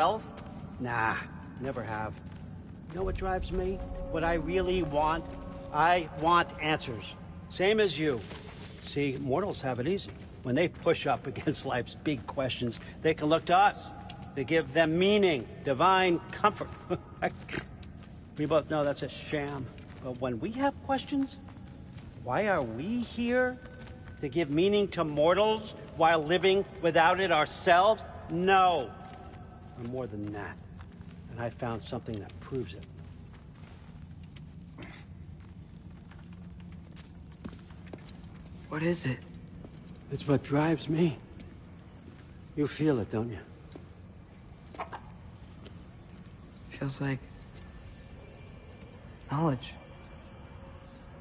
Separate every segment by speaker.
Speaker 1: Well? Nah, never have. You know what drives me? What I really want? I want answers. Same as you. See, mortals have it easy. When they push up against life's big questions, they can look to us to give them meaning, divine comfort. We both know that's a sham. But when we have questions, why are we here? To give meaning to mortals while living without it ourselves? No. We're more than that. And I found something that proves it.
Speaker 2: What is it?
Speaker 1: It's what drives me. You feel it, don't you?
Speaker 2: Feels like... knowledge.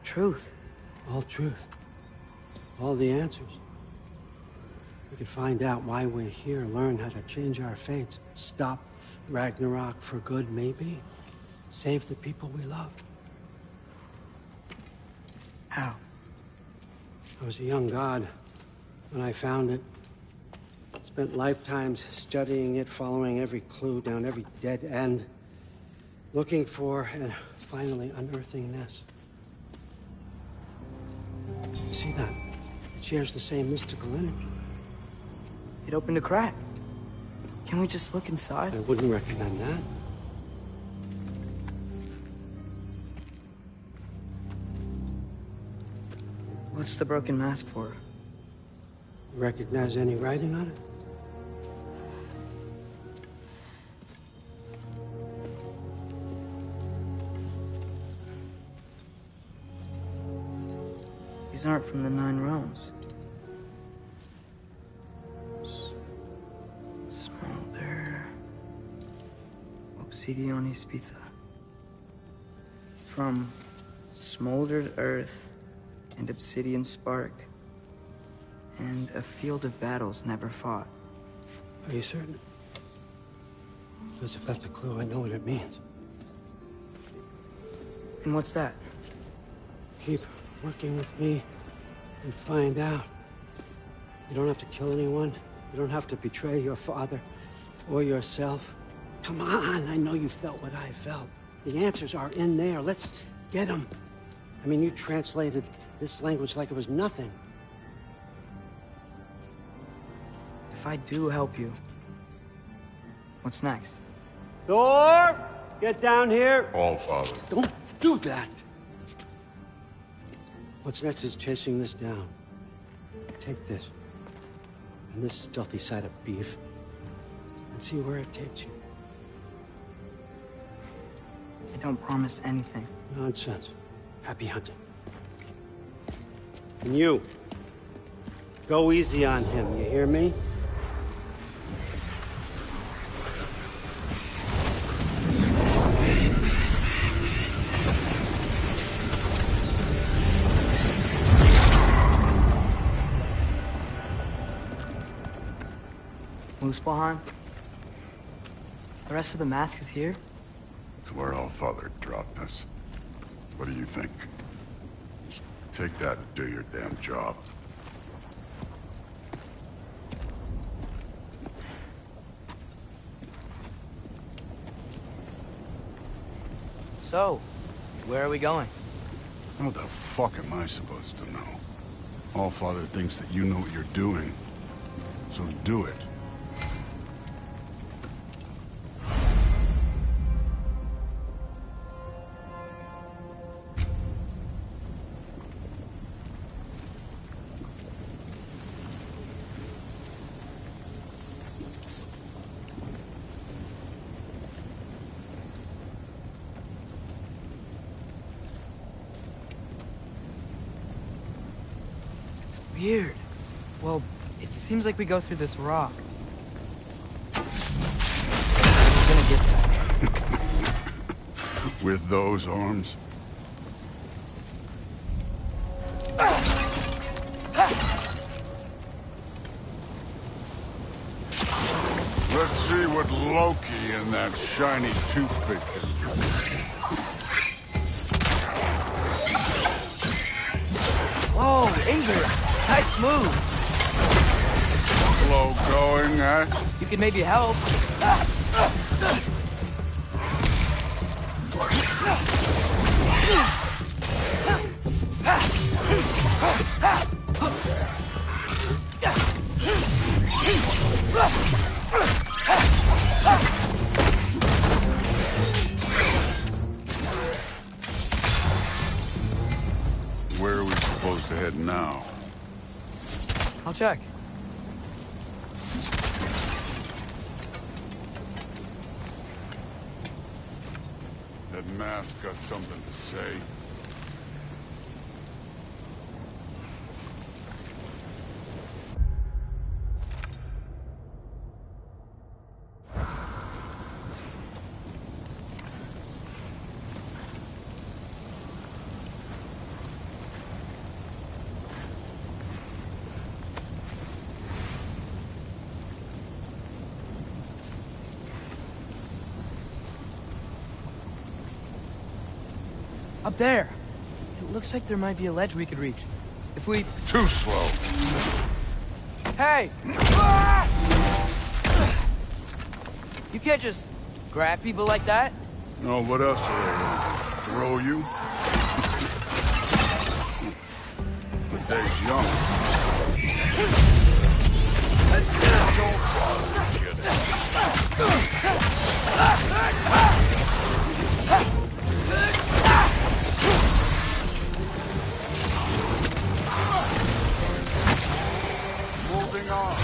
Speaker 2: Truth.
Speaker 1: All truth. All the answers. We could find out why we're here, learn how to change our fates, stop Ragnarok for good, maybe. Save the people we love.
Speaker 2: How?
Speaker 1: I was a young god when I found it. Spent lifetimes studying it, following every clue down every dead end, looking for and finally unearthing this. You see that? It shares the same mystical energy.
Speaker 2: It opened a crack. Can we just look inside?
Speaker 1: I wouldn't recommend that.
Speaker 2: What's the broken mask for?
Speaker 1: You recognize any writing on it?
Speaker 2: These aren't from the Nine Realms. Smolder... Obsidione Spitha. From smoldered earth and obsidian spark, and a field of battles never fought.
Speaker 1: Are you certain? Because if that's a clue, I know what it means.
Speaker 2: And what's that?
Speaker 1: Keep working with me and find out. You don't have to kill anyone. You don't have to betray your father or yourself. Come on, I know you felt what I felt. The answers are in there. Let's get them. I mean, you translated this language like it was nothing.
Speaker 2: If I do help you, what's next?
Speaker 1: Thor! Get down here!
Speaker 3: All Father.
Speaker 1: Don't do that! What's next is chasing this down. Take this, and this stealthy side of beef, and see where it takes you.
Speaker 2: I don't promise anything.
Speaker 1: Nonsense. Happy hunting. And you, go easy on him, you hear me?
Speaker 2: Muspelheim? The rest of the mask is here?
Speaker 3: It's where All Father dropped us. What do you think? Just take that and do your damn job.
Speaker 2: So, where are we going?
Speaker 3: What the fuck am I supposed to know? All Father thinks that you know what you're doing, so do it.
Speaker 2: Weird. Well, it seems like we go through this rock. We're gonna get that.
Speaker 3: With those arms? Let's see what Loki and that shiny toothpick can do.
Speaker 2: Whoa, Ingrid! Nice move!
Speaker 3: Slow going, huh?
Speaker 2: You could maybe help.
Speaker 3: now.
Speaker 2: I'll check.
Speaker 3: That mask got something to say.
Speaker 2: Up there. It looks like there might be a ledge we could reach. If we...
Speaker 3: Too slow.
Speaker 2: Hey! Ah! You can't just grab people like that.
Speaker 3: No, what else are they gonna throw you? The day's young. Don't bother moving on.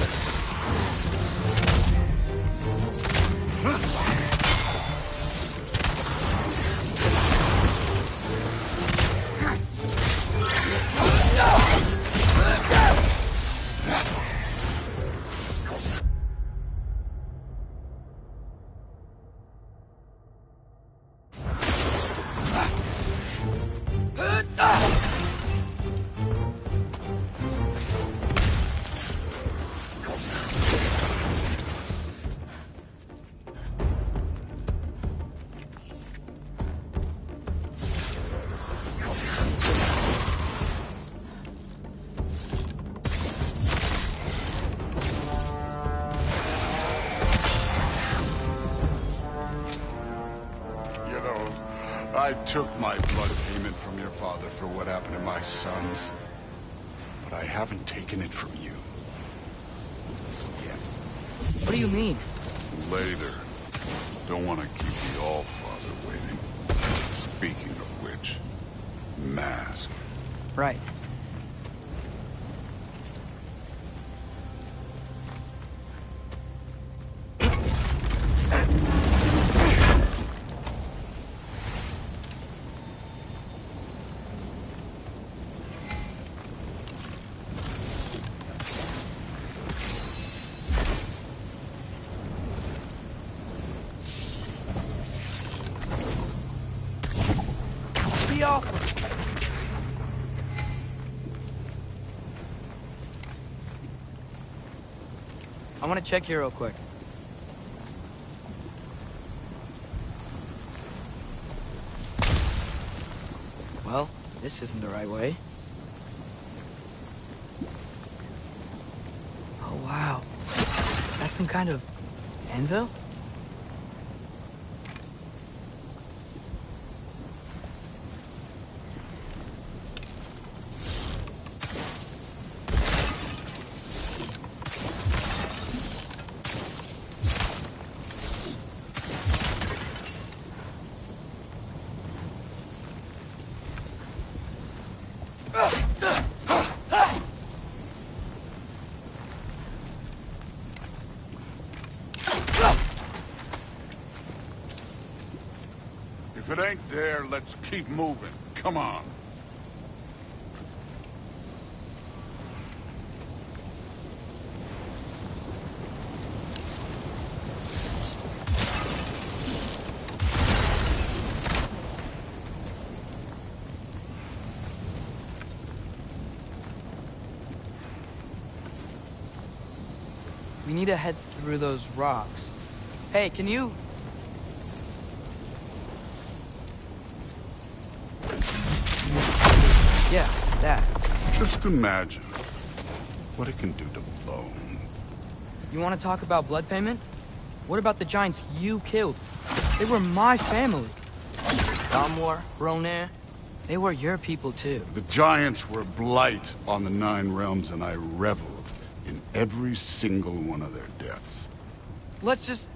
Speaker 3: I took my blood payment from your father for what happened to my sons, but I haven't taken it from you. Yet.
Speaker 2: What do you mean?
Speaker 3: Later. Don't want to keep the All-Father waiting. Speaking of which, mask.
Speaker 2: Right. I want to check here real quick. Well, this isn't the right way. Oh, wow. That's some kind of anvil?
Speaker 3: If it ain't there, let's keep moving. Come on.
Speaker 2: We need to head through those rocks. Hey, can you... Yeah, that.
Speaker 3: Just imagine what it can do to bone.
Speaker 2: You want to talk about blood payment? What about the giants you killed? They were my family. Damwar, Ronair, they were your people too.
Speaker 3: The giants were blight on the Nine Realms, and I reveled in every single one of their deaths.
Speaker 2: Let's just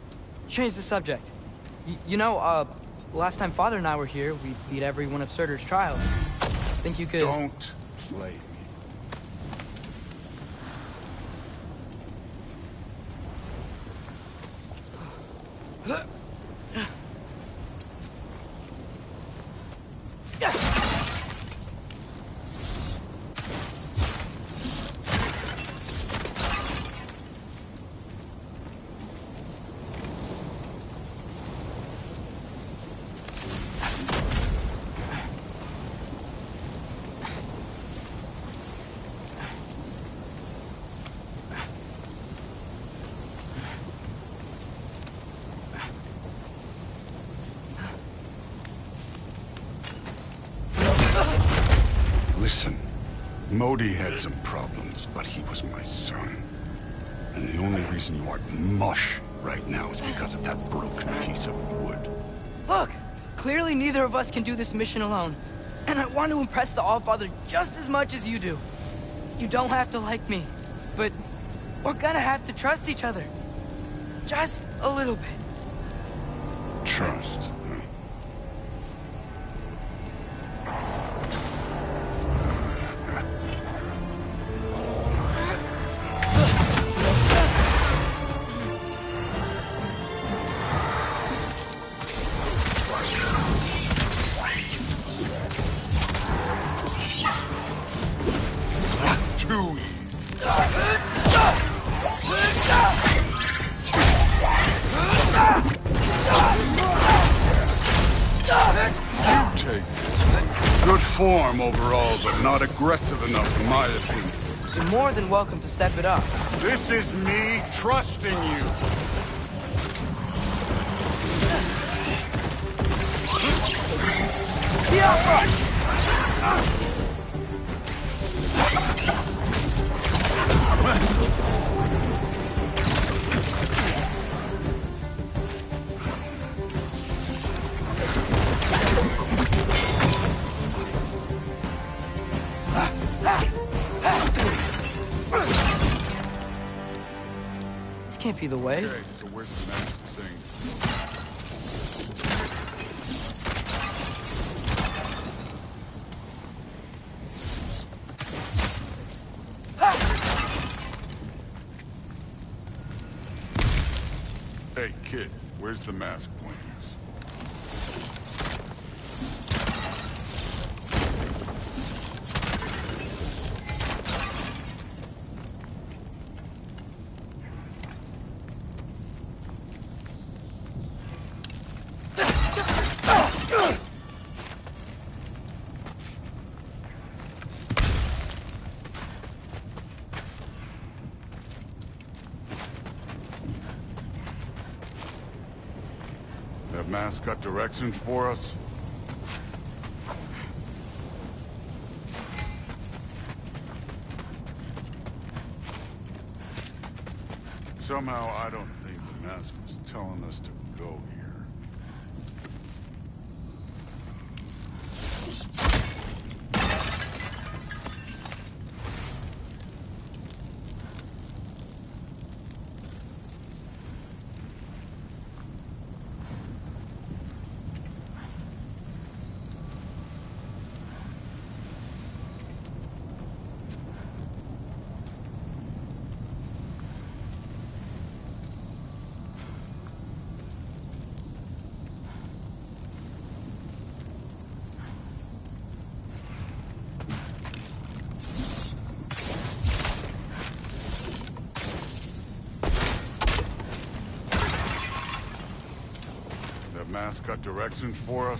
Speaker 2: change the subject. You know, last time Father and I were here, we beat every one of Surtur's trials. Think you could...
Speaker 3: Don't play me. Listen, Modi had some problems, but he was my son. And the only reason you aren't mush right now is because of that broken piece of wood.
Speaker 2: Look, clearly neither of us can do this mission alone. And I want to impress the Allfather just as much as you do. You don't have to like me, but we're gonna have to trust each other. Just a little bit.
Speaker 3: Trust. Too easy. You take this. Good form overall, but not aggressive enough in my opinion.
Speaker 2: You're more than welcome to step it up.
Speaker 3: This is me trusting you.
Speaker 2: This can't be the way.
Speaker 3: Okay, so where's the mask thing? Hey, kid, where's the mask pointers? That mask got directions for us? Somehow I don't think the mask was telling us to go here. That mask got directions for us?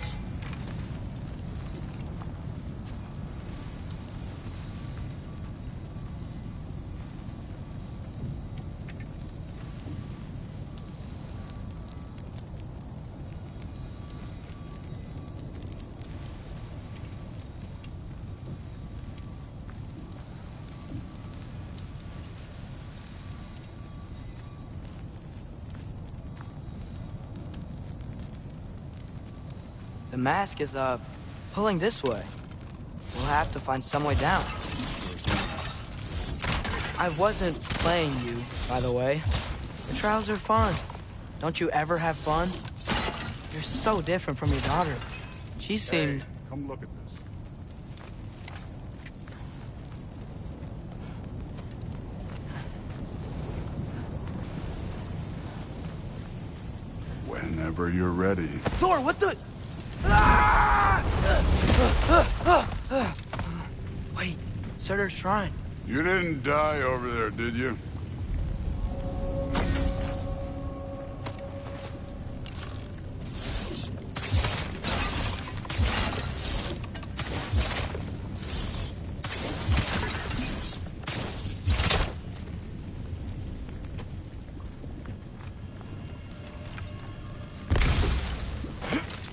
Speaker 2: The mask is, pulling this way. We'll have to find some way down. I wasn't playing you, by the way. The trials are fun. Don't you ever have fun? You're so different from your daughter. She seemed...
Speaker 3: Hey, come look at this. Well, Whenever you're ready.
Speaker 2: Thor, what the... Wait, Surtur's shrine.
Speaker 3: You didn't die over there, did you?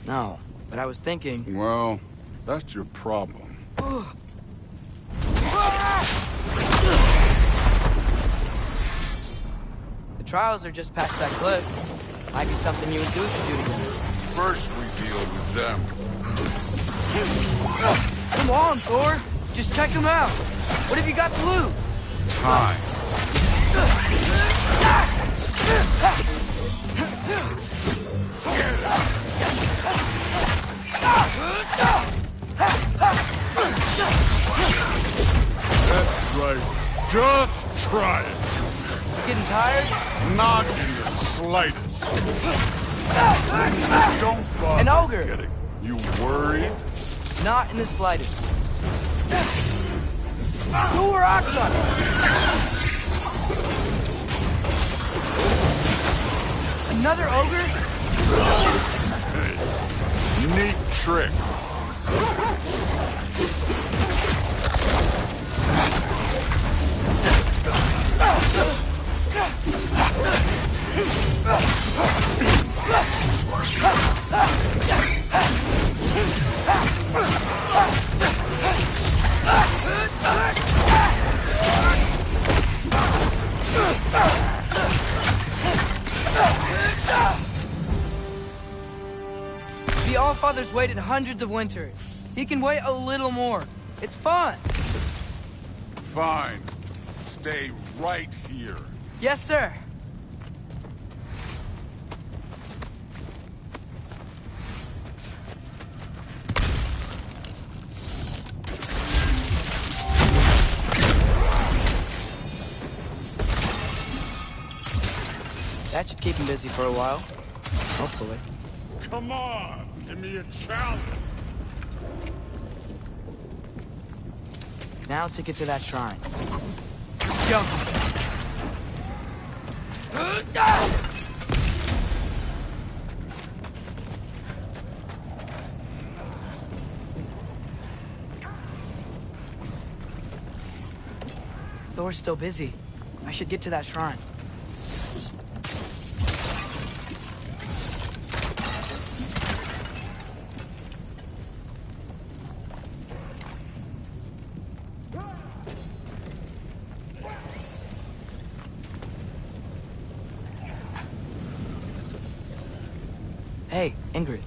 Speaker 2: No, but I was thinking...
Speaker 3: Well, that's your problem.
Speaker 2: The trials are just past that cliff. Might be something you and Duke can do together.
Speaker 3: First we deal with them.
Speaker 2: Come on, Thor. Just check them out. What have you got to lose?
Speaker 3: Time. That's right. Just try it.
Speaker 2: Getting tired?
Speaker 3: Not in the slightest. Don't bother
Speaker 2: An ogre.
Speaker 3: kidding. You worried?
Speaker 2: Not in the slightest. Thor Oxa! Another ogre?
Speaker 3: Hey, neat trick.
Speaker 2: The Allfather's waited hundreds of winters. He can wait a little more. It's fun.
Speaker 3: Fine. Stay right here.
Speaker 2: Yes, sir. That should keep him busy for a while. Hopefully.
Speaker 3: Come on, give me a challenge.
Speaker 2: Now to get to that shrine. Jump! Thor's still busy. I should get to that shrine. Hey, Ingrid.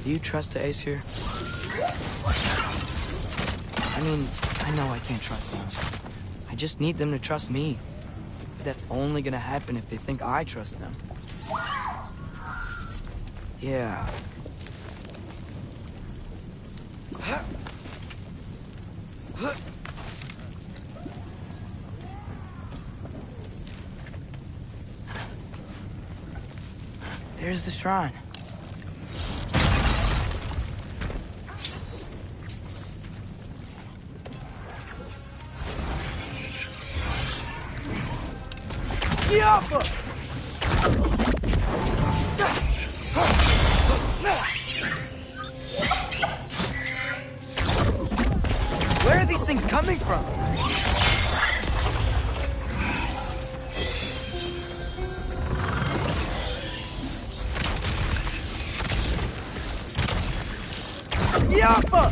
Speaker 2: Do you trust the Ace here? I mean, I know I can't trust them. I just need them to trust me. But that's only gonna happen if they think I trust them. Yeah. There's the shrine. Yappa! Where are these things coming from? Yappa!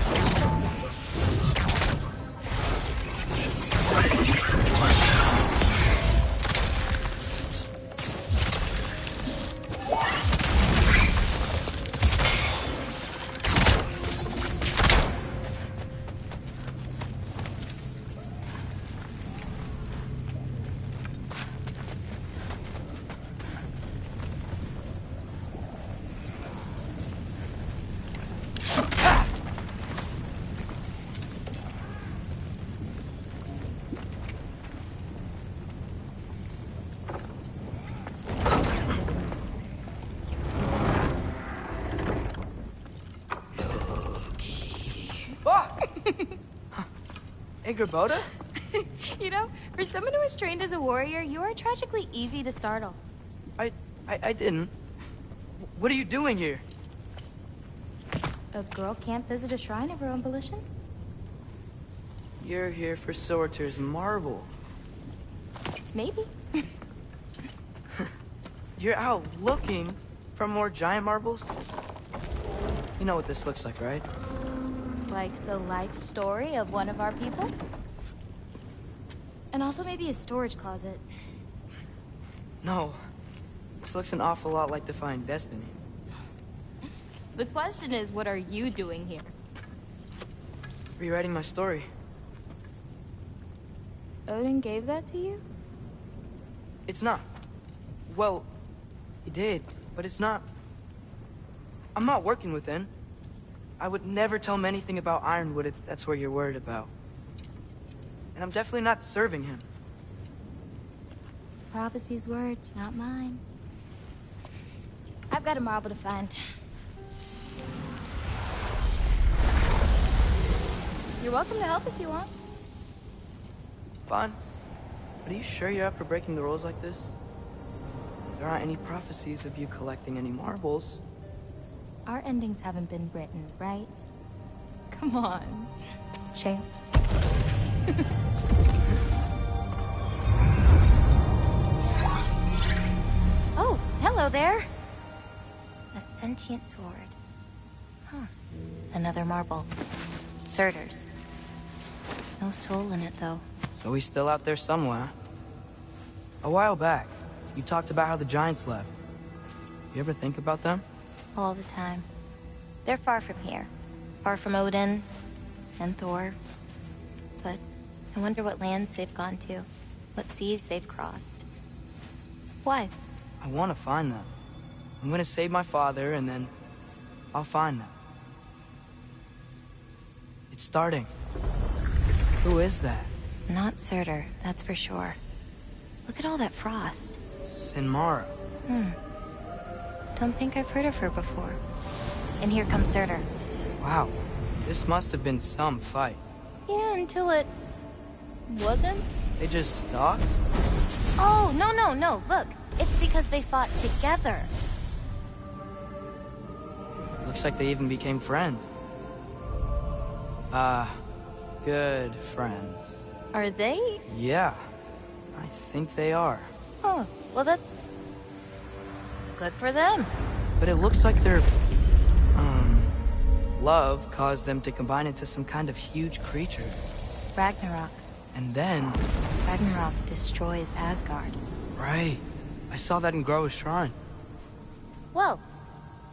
Speaker 2: Gerboda?
Speaker 4: You know, for someone who was trained as a warrior, you are tragically easy to startle.
Speaker 2: I didn't. What are you doing here?
Speaker 4: A girl can't visit a shrine of her own volition?
Speaker 2: You're here for Sorter's marble.
Speaker 4: Maybe.
Speaker 2: You're out looking for more giant marbles? You know what this looks like, right?
Speaker 4: Like the life story of one of our people? And also maybe a storage closet.
Speaker 2: No. This looks an awful lot like Defying Destiny.
Speaker 4: The question is, what are you doing here?
Speaker 2: Rewriting my story.
Speaker 4: Odin gave that to you?
Speaker 2: It's not. Well, he did, but it's not. I'm not working with him. I would never tell him anything about Ironwood if that's what you're worried about. And I'm definitely not serving him.
Speaker 4: It's prophecy's words, not mine. I've got a marble to find. You're welcome to help if you want.
Speaker 2: Fine. But are you sure you're up for breaking the rules like this? There aren't any prophecies of you collecting any marbles.
Speaker 4: Our endings haven't been written, right? Come on, champ. Oh, hello there. A sentient sword. Huh. Another marble. Surtur's. No soul in it, though.
Speaker 2: So he's still out there somewhere. A while back, you talked about how the giants left. You ever think about them?
Speaker 4: All the time. They're far from here. Far from Odin and Thor. But I wonder what lands they've gone to. What seas they've crossed. Why?
Speaker 2: I want to find them. I'm gonna save my father, and then I'll find them. It's starting. Who is that?
Speaker 4: Not Surtur, that's for sure. Look at all that frost.
Speaker 2: Sinmara.
Speaker 4: Don't think I've heard of her before. And here comes Surtur.
Speaker 2: Wow. This must have been some fight.
Speaker 4: Yeah, until it... wasn't?
Speaker 2: They just stopped?
Speaker 4: Oh, no. Look, it's because they fought together.
Speaker 2: Looks like they even became friends. Good friends.
Speaker 4: Are they?
Speaker 2: Yeah, I think they are.
Speaker 4: Oh, well that's... good for them.
Speaker 2: But it looks like their, love caused them to combine into some kind of huge creature.
Speaker 4: Ragnarok.
Speaker 2: And then...
Speaker 4: Ragnarok destroys Asgard.
Speaker 2: Right. I saw that in Groa's shrine.
Speaker 4: Well,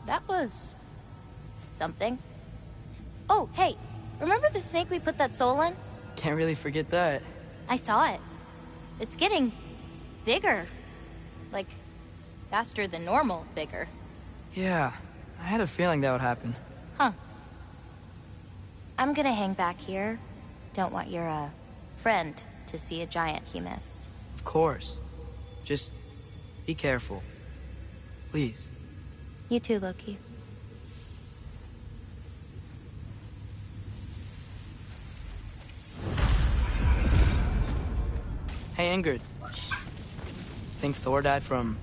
Speaker 4: that was... something. Oh, hey, remember the snake we put that soul in?
Speaker 2: Can't really forget that.
Speaker 4: I saw it. It's getting... bigger. Like, faster than normal bigger.
Speaker 2: Yeah, I had a feeling that would happen.
Speaker 4: Huh. I'm gonna hang back here. Don't want your, friend to see a giant he missed.
Speaker 2: Of course. Just be careful. Please.
Speaker 4: You too, Loki.
Speaker 2: Hey, Ingrid. Think Thor died from...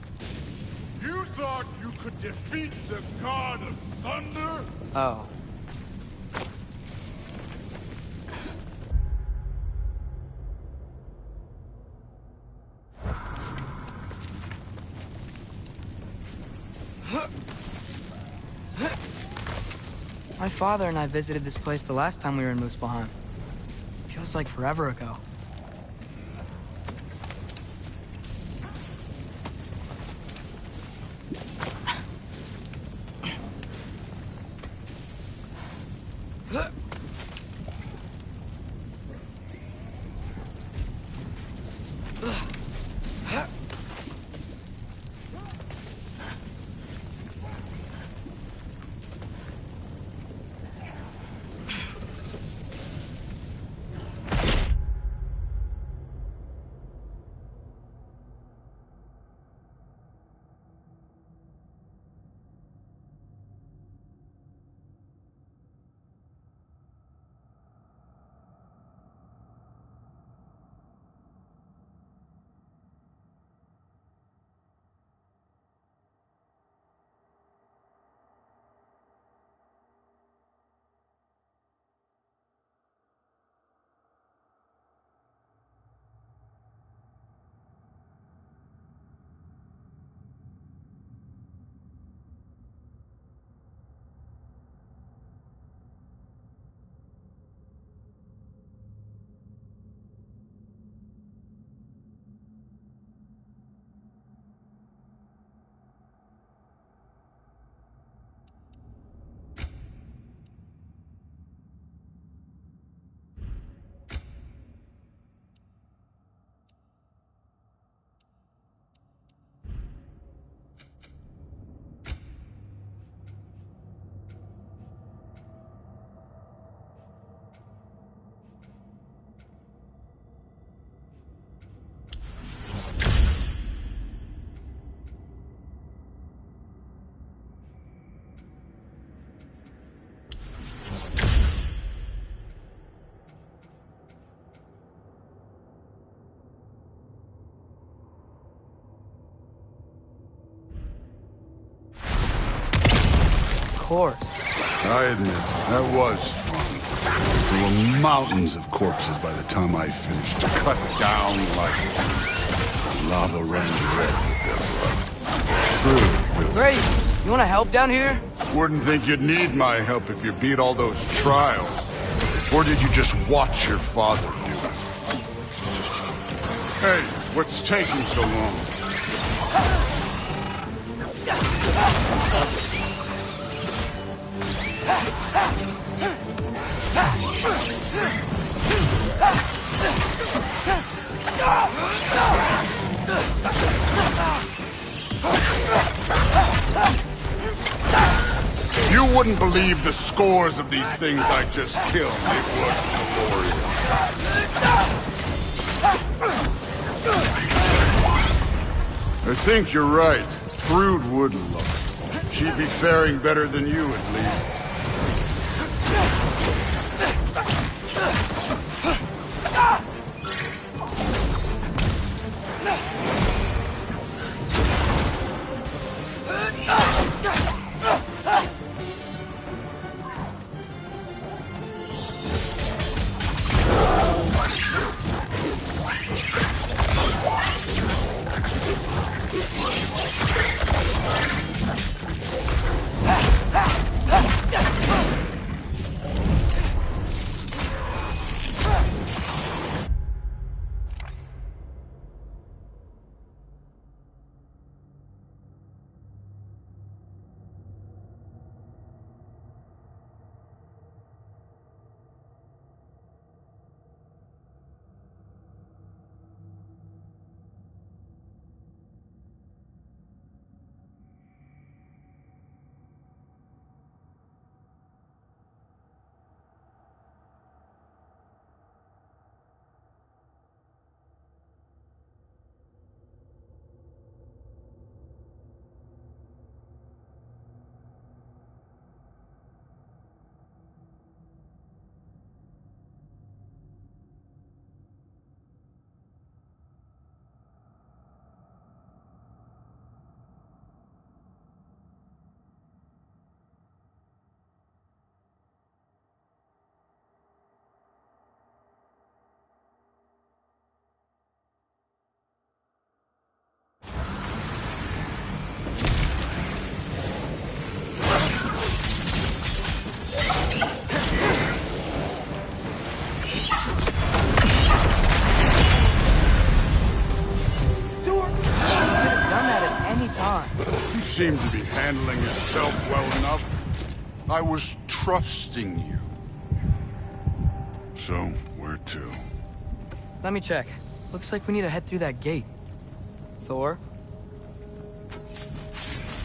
Speaker 5: You thought you could defeat the god of thunder?
Speaker 2: Oh. My father and I visited this place the last time we were in Muspelheim. Feels like forever ago. course.
Speaker 3: I admit, that was fun. There were mountains of corpses by the time I finished. Cut down like lava ran red with their blood. True.
Speaker 2: Great! You wanna help down here?
Speaker 3: Wouldn't think you'd need my help if you beat all those trials. Or did you just watch your father do it? Hey, what's taking so long? You wouldn't believe the scores of these things I just killed. It was glorious. I think you're right. Thrud would love it. She'd be faring better than you, at least. You seem to be handling yourself well enough. I was trusting you. So, where to?
Speaker 2: Let me check. Looks like we need to head through that gate. Thor?
Speaker 3: Ain't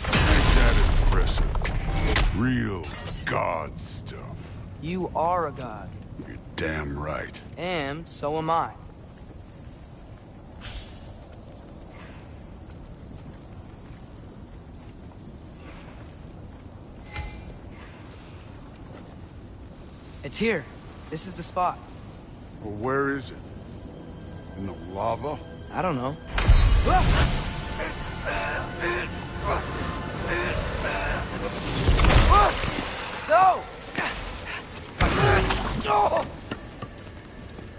Speaker 3: that impressive? Real god stuff.
Speaker 2: You are a god.
Speaker 3: You're damn right.
Speaker 2: And so am I. It's here. This is the spot.
Speaker 3: Well, where is it? In the lava?
Speaker 2: I don't know. No!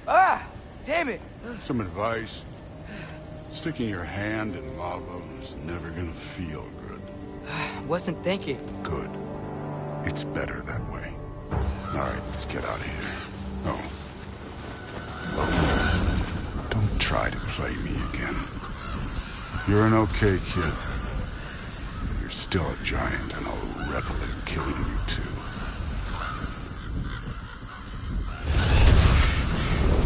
Speaker 2: Ah! Damn it!
Speaker 3: Some advice. Sticking your hand in lava is never gonna feel good.
Speaker 2: Wasn't thinking.
Speaker 3: Good. It's better that way. All right, let's get out of here. Oh. Look, don't try to play me again. You're an okay kid. But you're still a giant, and I'll revel in killing you too.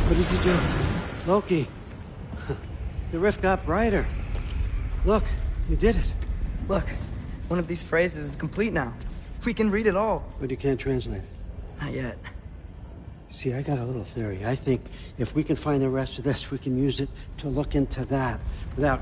Speaker 1: What did you do? Loki. The rift got brighter. Look, you did it.
Speaker 2: Look, one of these phrases is complete now. We can read it all.
Speaker 1: But you can't translate it.
Speaker 2: Not yet.
Speaker 1: See, I got a little theory. I think if we can find the rest of this, we can use it to look into that without...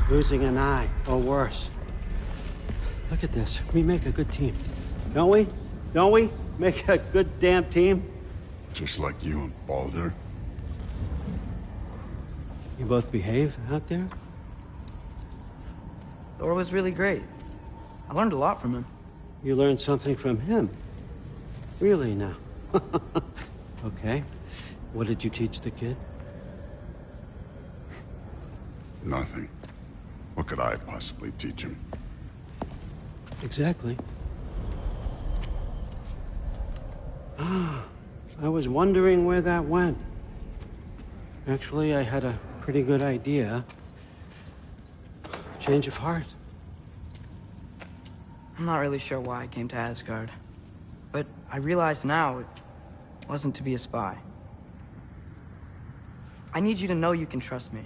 Speaker 1: Losing an eye, or worse. Look at this. We make a good team. Don't we? Don't we? Make a good damn team?
Speaker 3: Just like you and Balder.
Speaker 1: You both behave out there?
Speaker 2: Thor was really great. I learned a lot from him.
Speaker 1: You learned something from him? Really now? Okay. What did you teach the kid?
Speaker 3: Nothing. What could I possibly teach him?
Speaker 1: Exactly. Ah, I was wondering where that went. Actually, I had a pretty good idea. Change of heart.
Speaker 2: I'm not really sure why I came to Asgard. But I realize now it wasn't to be a spy. I need you to know you can trust me.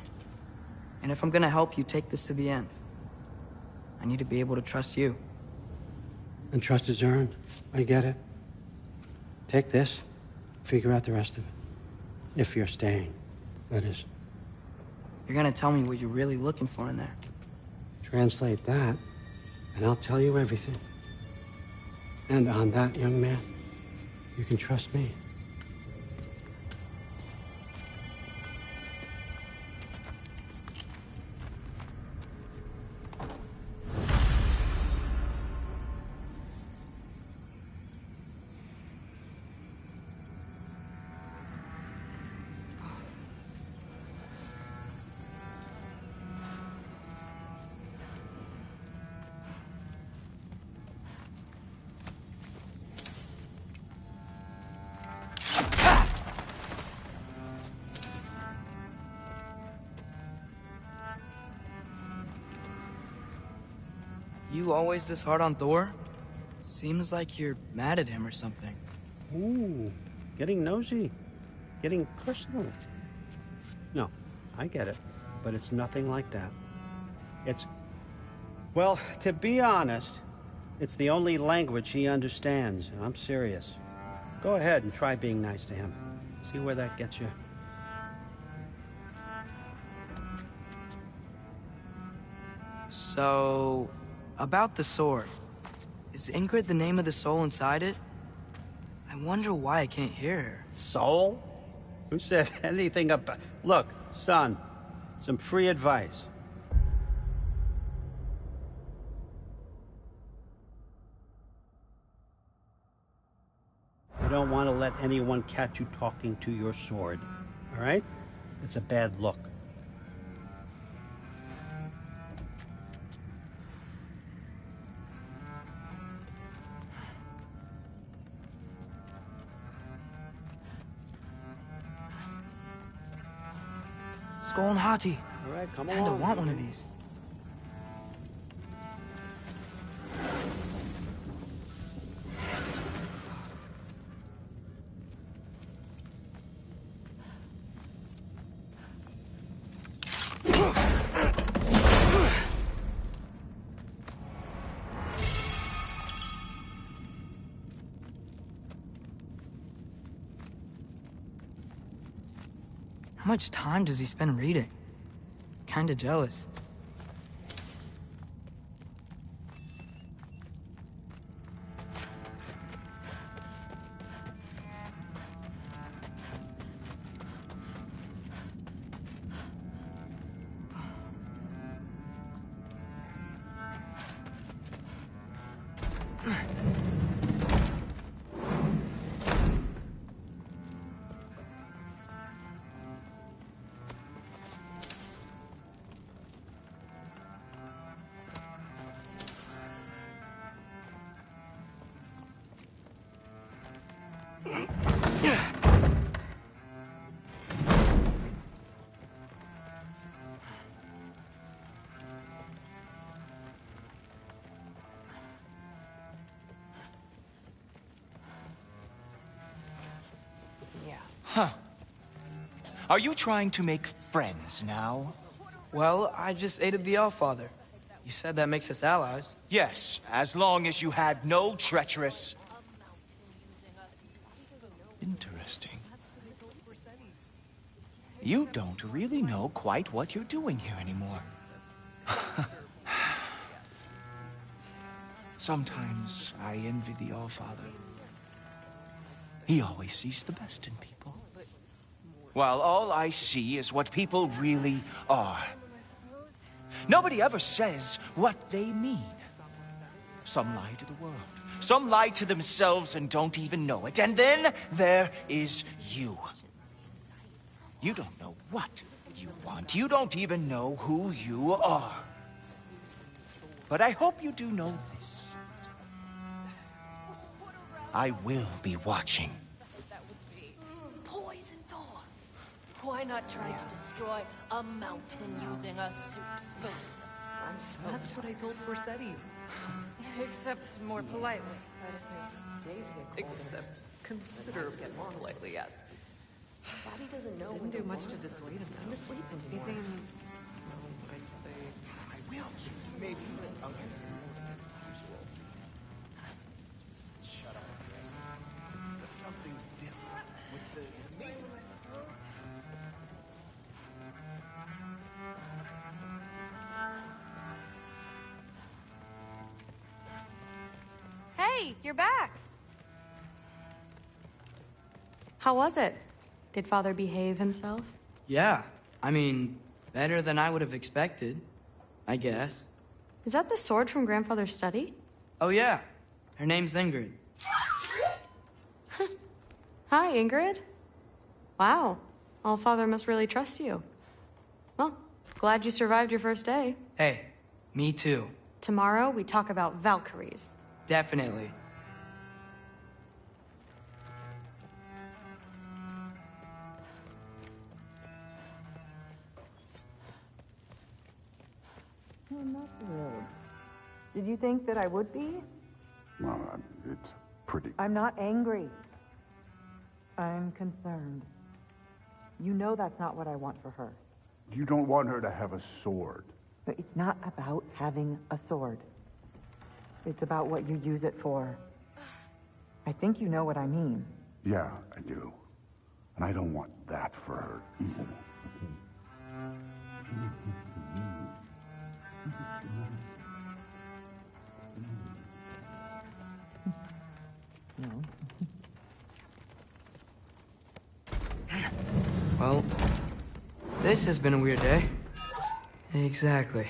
Speaker 2: And if I'm gonna help you take this to the end, I need to be able to trust you.
Speaker 1: And trust is earned. I get it. Take this, figure out the rest of it. If you're staying, that is.
Speaker 2: You're gonna tell me what you're really looking for in there.
Speaker 1: Translate that, and I'll tell you everything. And on that, young man, you can trust me.
Speaker 2: You always this hard on Thor? Seems like you're mad at him or something.
Speaker 1: Ooh, getting nosy. Getting personal. No, I get it. But it's nothing like that. It's... Well, to be honest, it's the only language he understands. And I'm serious. Go ahead and try being nice to him. See where that gets you.
Speaker 2: So... about the sword. Is Ingrid the name of the soul inside it? I wonder why I can't hear her.
Speaker 1: Soul? Who said anything about... Look, son, some free advice. You don't want to let anyone catch you talking to your sword, all right? It's a bad look.
Speaker 2: Skull and Hati.
Speaker 1: All right, come
Speaker 2: Kinda
Speaker 1: along.
Speaker 2: want one of these. How much time does he spend reading? Kinda jealous.
Speaker 6: Huh. Are you trying to make friends now?
Speaker 2: Well, I just aided the Allfather. You said that makes us allies.
Speaker 6: Yes, as long as you had no treacherous... Interesting. You don't really know quite what you're doing here anymore. Sometimes I envy the Allfather. He always sees the best in people. While all I see is what people really are. Nobody ever says what they mean. Some lie to the world. Some lie to themselves and don't even know it. And then there is you. You don't know what you want. You don't even know who you are. But I hope you do know this. I will be watching.
Speaker 7: Poison Thor. Why not try to destroy a mountain using a soup spoon?
Speaker 8: That's what I told Forsetti.
Speaker 7: Except more politely.
Speaker 8: I say, days get colder. Except considerably more politely, yes. Bobby doesn't know. Didn't do much to dissuade him. I'm asleep anymore. He seems. I'd say.
Speaker 6: I will. Maybe. Shut up. But something's different with the name, I suppose.
Speaker 9: Hey, you're back.
Speaker 10: How was it? Did Father behave himself?
Speaker 2: Yeah, I mean, better than I would have expected, I guess.
Speaker 10: Is that the sword from Grandfather's study?
Speaker 2: Oh yeah, her name's Ingrid.
Speaker 10: Hi, Ingrid. Wow, Allfather must really trust you. Well, glad you survived your first day.
Speaker 2: Hey, me too.
Speaker 10: Tomorrow, we talk about Valkyries.
Speaker 2: Definitely.
Speaker 8: No, not really. Did you think that I would be?
Speaker 3: Well, it's pretty...
Speaker 8: I'm not angry. I'm concerned. You know that's not what I want for her.
Speaker 3: You don't want her to have a sword.
Speaker 8: But it's not about having a sword. It's about what you use it for. I think you know what I mean.
Speaker 3: Yeah, I do. And I don't want that for her either.
Speaker 8: No.
Speaker 2: Well, this has been a weird day. Exactly.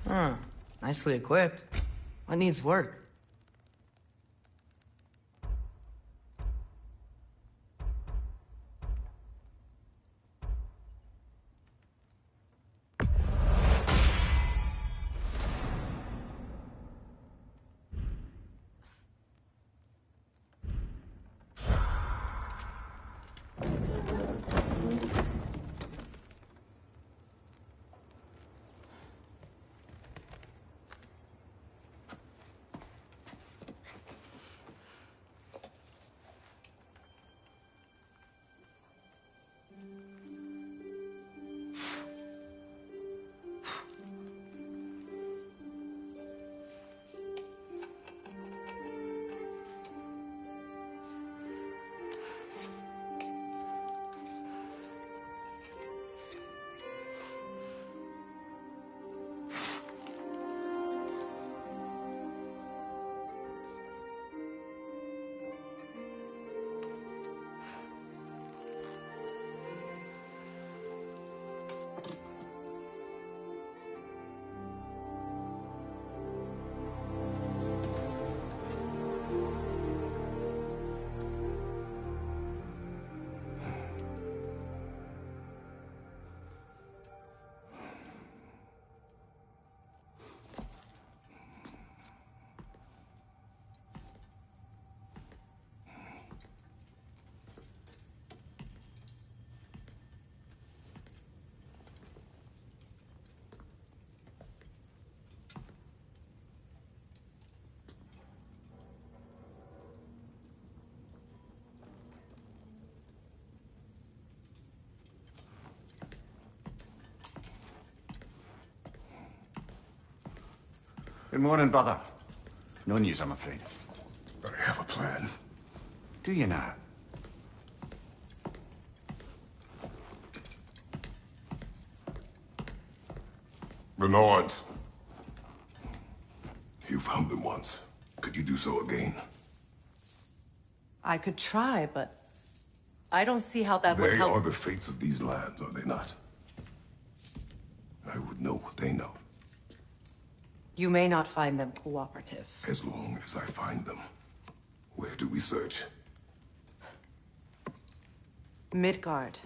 Speaker 2: Huh. Nicely equipped. What needs work?
Speaker 3: Good morning, brother. No news, I'm afraid. But I have a plan. Do you now?
Speaker 11: The Norns. You found them once. Could you do so again?
Speaker 8: I could try, but I don't see how that would help.
Speaker 11: They are the fates of these lands, are they not? I would know what they know.
Speaker 8: You may not find them cooperative.
Speaker 11: As long as I find them. Where do we search?
Speaker 8: Midgard.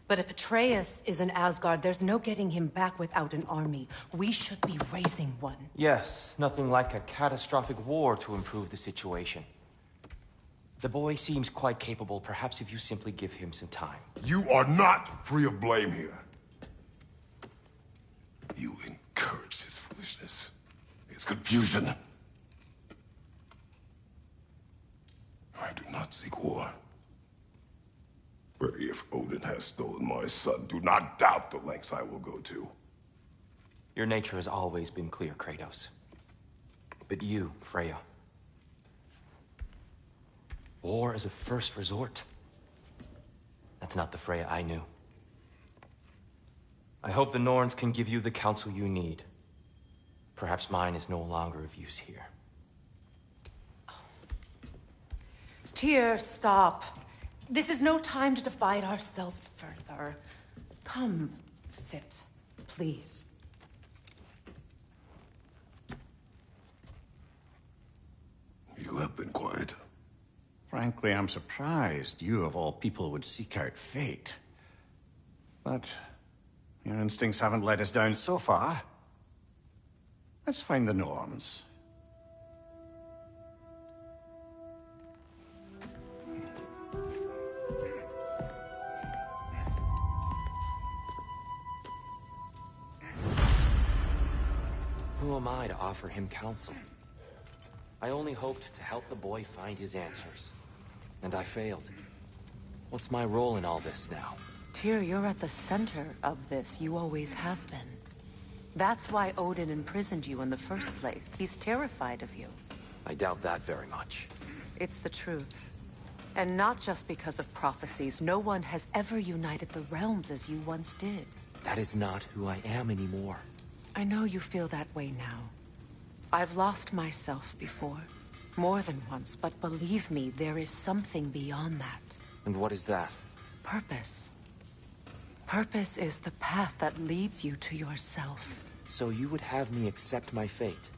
Speaker 8: But if Atreus is in Asgard, there's no getting him back without an army. We should be raising one.
Speaker 6: Yes, nothing like a catastrophic war to improve the situation. The boy seems quite capable. Perhaps if you simply give him some time.
Speaker 11: You are not free of blame here. You encouraged his foolishness, his confusion. I do not seek war. But if Odin has stolen my son, do not doubt the lengths I will go to.
Speaker 6: Your nature has always been clear, Kratos. But you, Freya. War is a first resort. That's not the Freya I knew. I hope the Norns can give you the counsel you need. Perhaps mine is no longer of use here.
Speaker 8: Tyr, stop. This is no time to divide ourselves further. Come, sit, please.
Speaker 11: You have been quiet.
Speaker 12: Frankly, I'm surprised you, of all people, would seek out fate. But your instincts haven't let us down so far. Let's find the Norns.
Speaker 6: Who am I to offer him counsel? I only hoped to help the boy find his answers. And I failed. What's my role in all this now?
Speaker 8: Tyr, you're at the center of this. You always have been. That's why Odin imprisoned you in the first place. He's terrified of you.
Speaker 6: I doubt that very much.
Speaker 8: It's the truth. And not just because of prophecies. No one has ever united the realms as you once did.
Speaker 6: That is not who I am anymore.
Speaker 8: I know you feel that way now. I've lost myself before. More than once, but believe me, there is something beyond that.
Speaker 6: And what is that?
Speaker 8: Purpose. Purpose is the path that leads you to yourself.
Speaker 6: So you would have me accept my fate?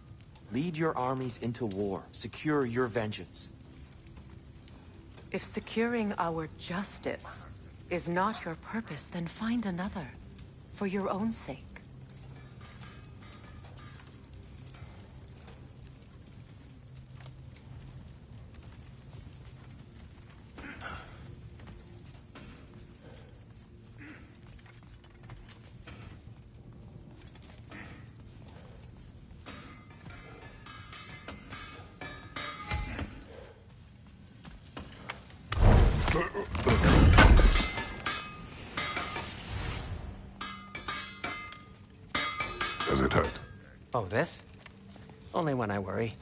Speaker 6: Lead your armies into war, secure your vengeance?
Speaker 8: If securing our justice is not your purpose, then find another. For your own sake.
Speaker 11: Does it hurt?
Speaker 1: Oh, this? Only when I worry.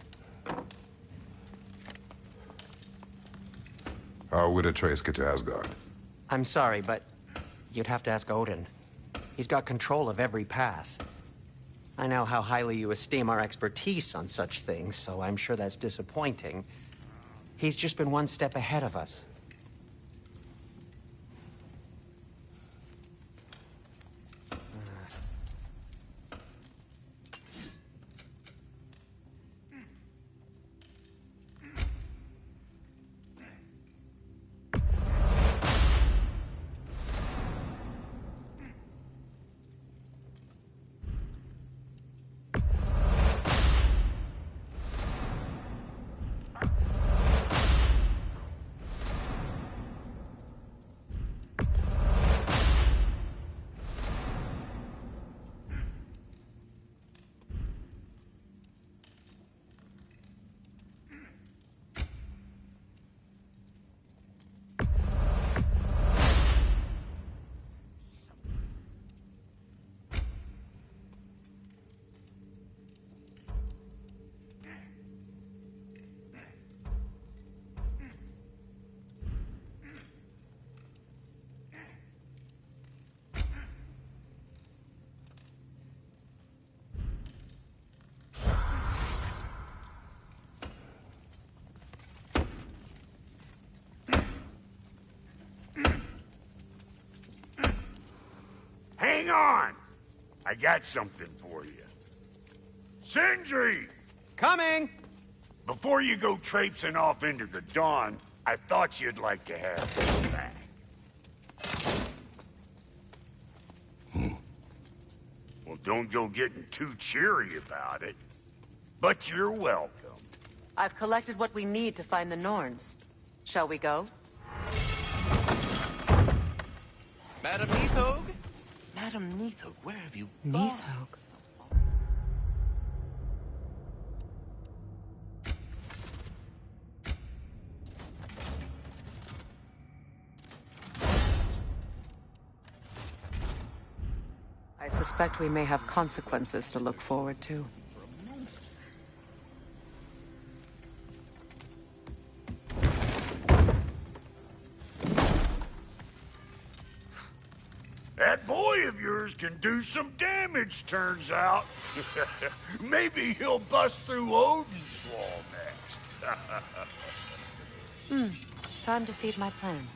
Speaker 11: How would Atreus get to Asgard?
Speaker 1: I'm sorry, but you'd have to ask Odin. He's got control of every path. I know how highly you esteem our expertise on such things, so I'm sure that's disappointing. He's just been one step ahead of us.
Speaker 5: Hang on! I got something for you. Sindri!
Speaker 6: Coming!
Speaker 5: Before you go traipsing off into the dawn, I thought you'd like to have this back. Well, don't go getting too cheery about it. But you're welcome.
Speaker 8: I've collected what we need to find the Norns. Shall we go?
Speaker 6: Madam Neathog? Madam Neathog, where have you gone?
Speaker 2: Neathog.
Speaker 8: I suspect we may have consequences to look forward to.
Speaker 5: That boy of yours can do some damage, turns out. Maybe he'll bust through Odin's wall next.
Speaker 8: Time to feed my plans.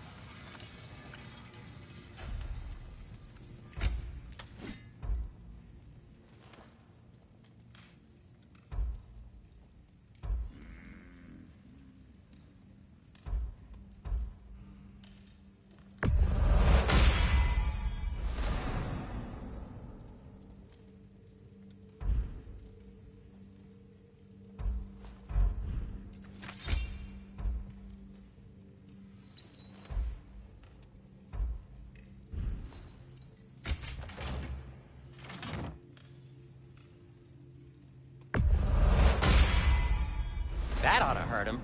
Speaker 6: That ought to hurt him.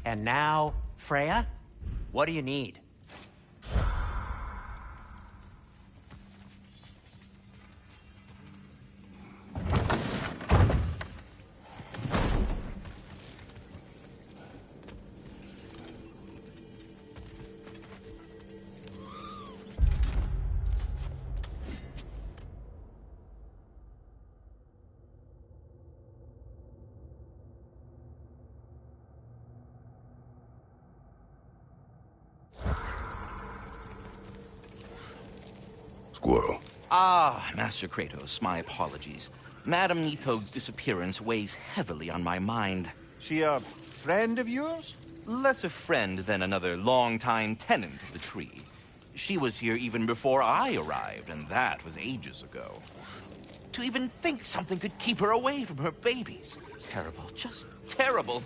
Speaker 6: And now, Freya, what do you need?
Speaker 3: Squirrel.
Speaker 13: Ah, Master Kratos, my apologies. Madam Neathog's disappearance weighs heavily on my mind.
Speaker 12: She a friend of yours?
Speaker 13: Less a friend than another longtime tenant of the tree. She was here even before I arrived, and that was ages ago. To even think something could keep her away from her babies. Terrible, just terrible.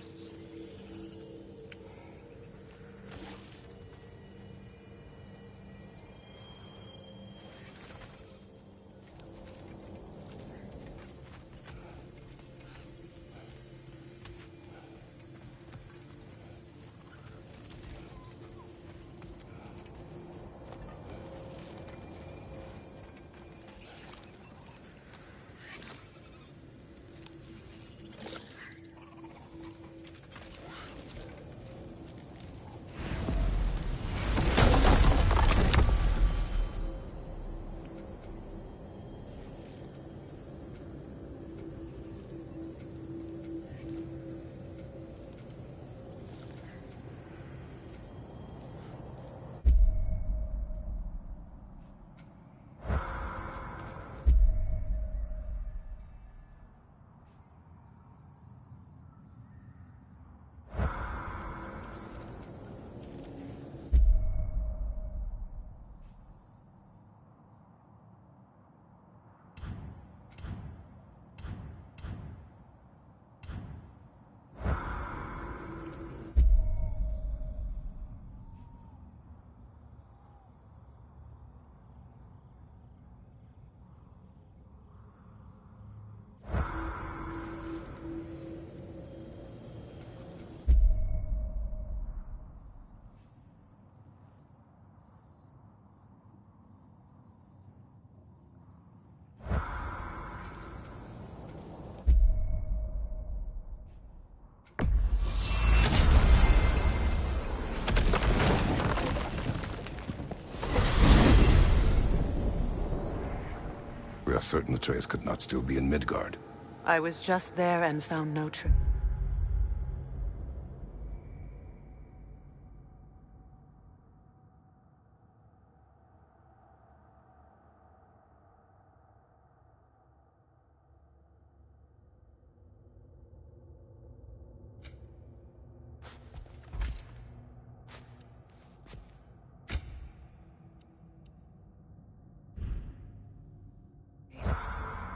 Speaker 11: certain Atreus could not still be in Midgard.
Speaker 8: I was just there and found no truth.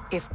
Speaker 8: If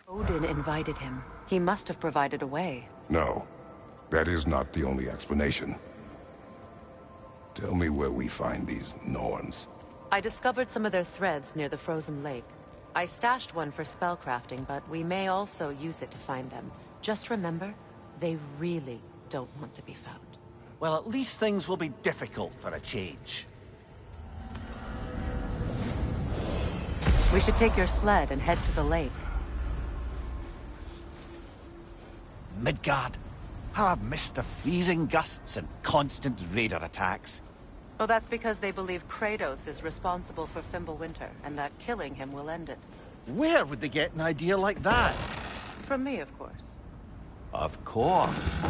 Speaker 8: Odin invited him. He must have provided a way.
Speaker 11: No, that is not the only explanation. Tell me where we find these Norns.
Speaker 8: I discovered some of their threads near the frozen lake. I stashed one for spellcrafting, but we may also use it to find them. Just remember, they really don't want to be found.
Speaker 14: Well, at least things will be difficult for a change.
Speaker 8: We should take your sled and head to the lake.
Speaker 14: Midgard. How I've missed the freezing gusts and constant raider attacks.
Speaker 8: Oh, that's because they believe Kratos is responsible for Fimbulwinter, and that killing him will end it.
Speaker 14: Where would they get an idea like that?
Speaker 8: From me, of course.
Speaker 14: Of course.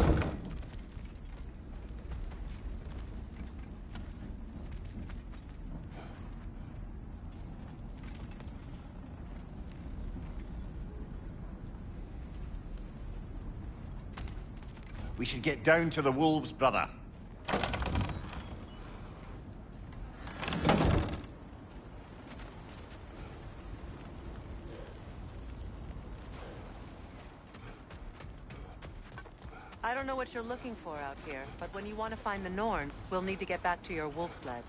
Speaker 14: We should get down to the wolves, brother.
Speaker 8: I don't know what you're looking for out here, but when you want to find the Norns, we'll need to get back to your wolf sled.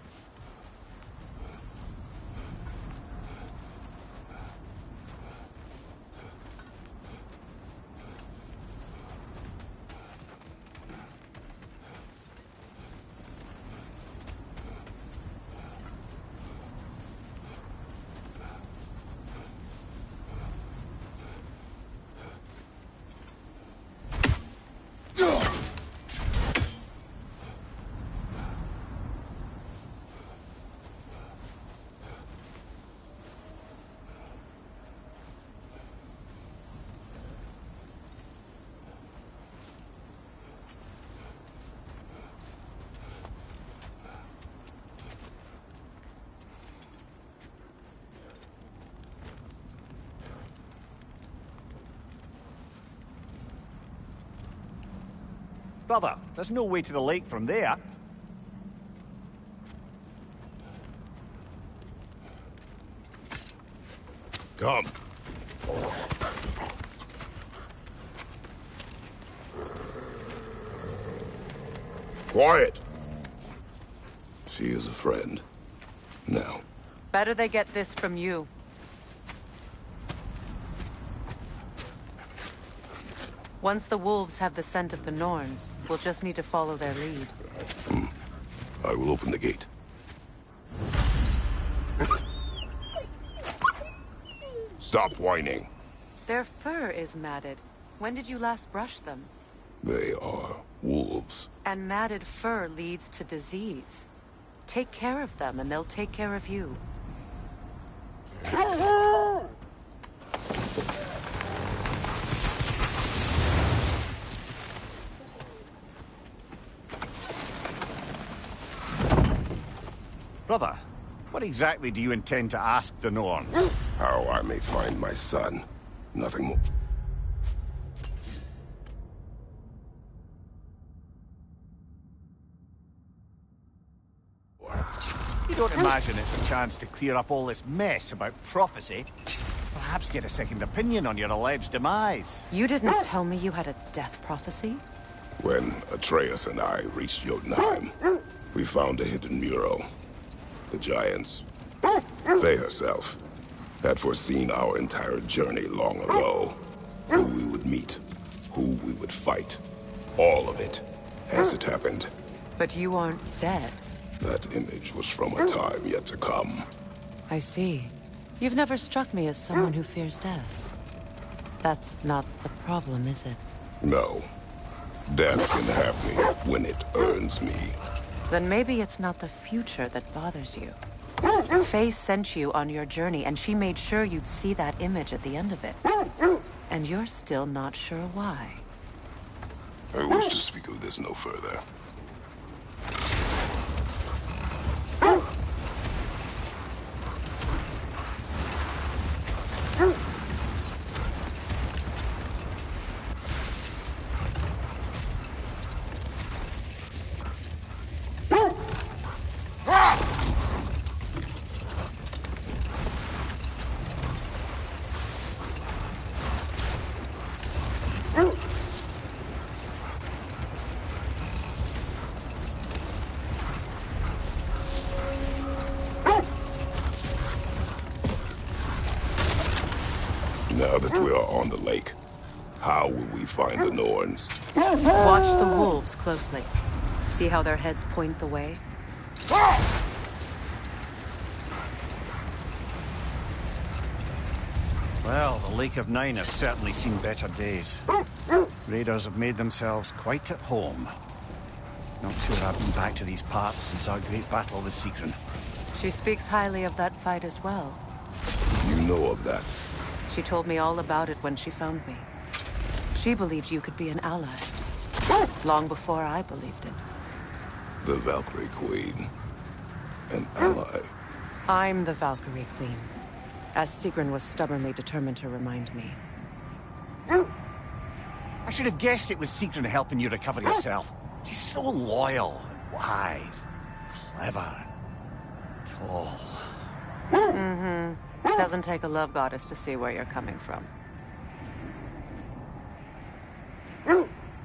Speaker 14: Brother, there's no way to the lake from there.
Speaker 11: Come. Quiet. She is a friend. Now.
Speaker 8: Better they get this from you. Once the wolves have the scent of the Norns, we'll just need to follow their lead.
Speaker 11: I will open the gate. Stop whining.
Speaker 8: Their fur is matted. When did you last brush them?
Speaker 11: They are wolves.
Speaker 8: And matted fur leads to disease. Take care of them, and they'll take care of you.
Speaker 14: Brother, what exactly do you intend to ask the Norns?
Speaker 11: How I may find my son. Nothing more.
Speaker 14: You don't imagine it's a chance to clear up all this mess about prophecy? Perhaps get a second opinion on your alleged demise.
Speaker 8: You didn't tell me you had a death prophecy?
Speaker 11: When Atreus and I reached Jotunheim, we found a hidden mural. The Giants, Faye herself, had foreseen our entire journey long ago. Who we would meet, who we would fight. All of it, as it happened.
Speaker 8: But you aren't dead.
Speaker 11: That image was from a time yet to come.
Speaker 8: I see. You've never struck me as someone who fears death. That's not the problem, is it?
Speaker 11: No. Death can have me when it earns me.
Speaker 8: Then maybe it's not the future that bothers you. Faye sent you on your journey, and she made sure you'd see that image at the end of it. And you're still not sure why.
Speaker 11: I wish to speak of this no further. Now that we are on the lake, how will we find the Norns?
Speaker 8: Watch the wolves closely. See how their heads point the way?
Speaker 12: Well, the Lake of Nine has certainly seen better days. Raiders have made themselves quite at home. Not sure I've been back to these parts since our great battle with Sigrun.
Speaker 8: She speaks highly of that fight as well.
Speaker 11: You know of that?
Speaker 8: She told me all about it when she found me. She believed you could be an ally. Long before I believed it.
Speaker 11: The Valkyrie Queen. An ally.
Speaker 8: I'm the Valkyrie Queen. As Sigrun was stubbornly determined to remind me.
Speaker 12: I should have guessed it was Sigrun helping you recover yourself. She's so loyal, and wise, clever, tall.
Speaker 8: Mm-hmm. Doesn't take a love goddess to see where you're coming from.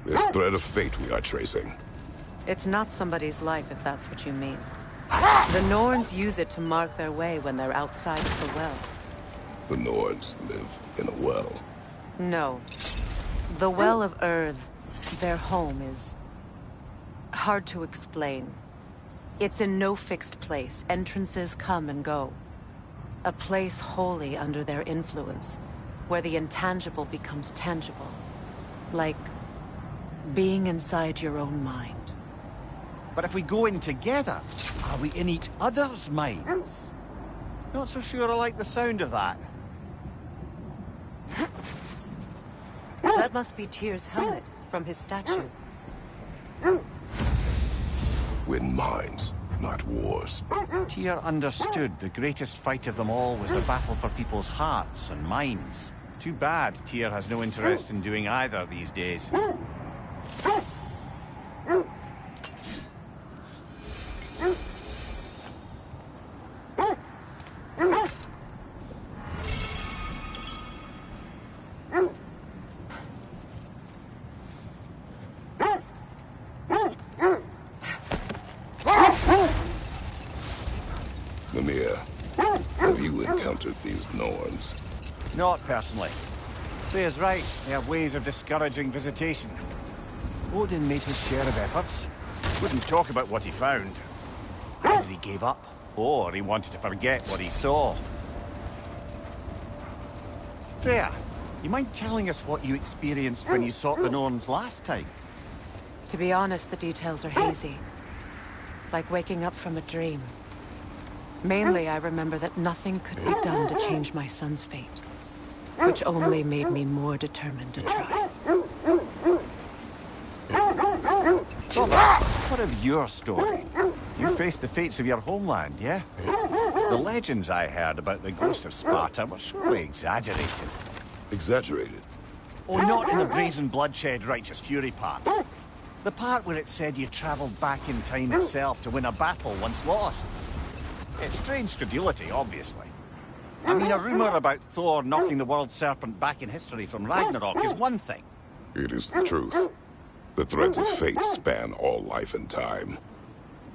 Speaker 11: This thread of fate we are tracing.
Speaker 8: It's not somebody's life, if that's what you mean. The Norns use it to mark their way when they're outside of the well.
Speaker 11: The Norns live in a well.
Speaker 8: No. The Well of Earth, their home, is hard to explain. It's in no fixed place. Entrances come and go. A place wholly under their influence, where the intangible becomes tangible. Like being inside your own mind.
Speaker 12: But if we go in together, are we in each other's minds? Not so sure I like the sound of that.
Speaker 8: That must be Tyr's helmet from his statue.
Speaker 11: Win minds, not wars.
Speaker 12: Tyr understood the greatest fight of them all was the battle for people's hearts and minds. Too bad Tyr has no interest in doing either these days.
Speaker 11: Mimir, have you encountered these Norns?
Speaker 12: Not personally. Freya's right, they have ways of discouraging visitation. Odin made his share of efforts. Wouldn't talk about what he found. Either he gave up, or he wanted to forget what he saw. Freya, you mind telling us what you experienced when you sought the Norns last time?
Speaker 8: To be honest, the details are hazy. Like waking up from a dream. Mainly, I remember that nothing could be done to change my son's fate. Which only made me more determined to try.
Speaker 12: What of your story? You faced the fates of your homeland, yeah? The legends I heard about the ghost of Sparta were surely exaggerated.
Speaker 11: Exaggerated?
Speaker 12: Oh, not in the brazen bloodshed righteous fury part. The part where it said you traveled back in time itself to win a battle once lost. It's strange credulity, obviously. I mean, a rumor about Thor knocking the world serpent back in history from Ragnarok is one thing.
Speaker 11: It is the truth. The threads of fate span all life and time.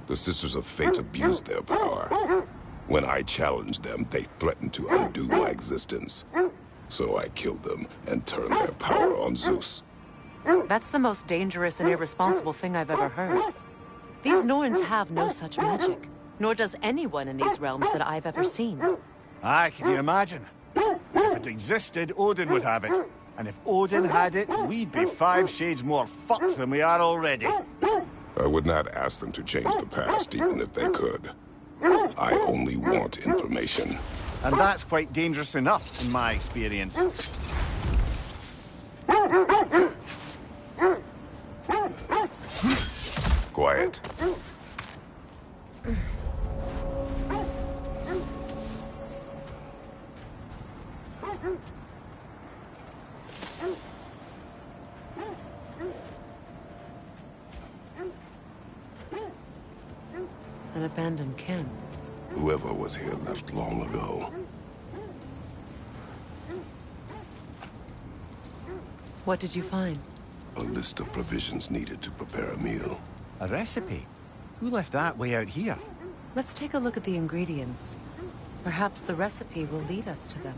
Speaker 11: The Sisters of Fate abused their power. When I challenged them, they threatened to undo my existence. So I killed them and turned their power on Zeus.
Speaker 8: That's the most dangerous and irresponsible thing I've ever heard. These Norns have no such magic. Nor does anyone in these realms that I've ever seen.
Speaker 12: Aye, can you imagine? If it existed, Odin would have it. And if Odin had it, we'd be 5 shades more fucked than we are already.
Speaker 11: I would not ask them to change the past, even if they could. I only want information.
Speaker 12: And that's quite dangerous enough, in my experience.
Speaker 11: Quiet.
Speaker 8: An abandoned camp.
Speaker 11: Whoever was here left long ago.
Speaker 8: What did you find?
Speaker 11: A list of provisions needed to prepare a meal.
Speaker 12: A recipe? Who left that way out here?
Speaker 8: Let's take a look at the ingredients. Perhaps the recipe will lead us to them.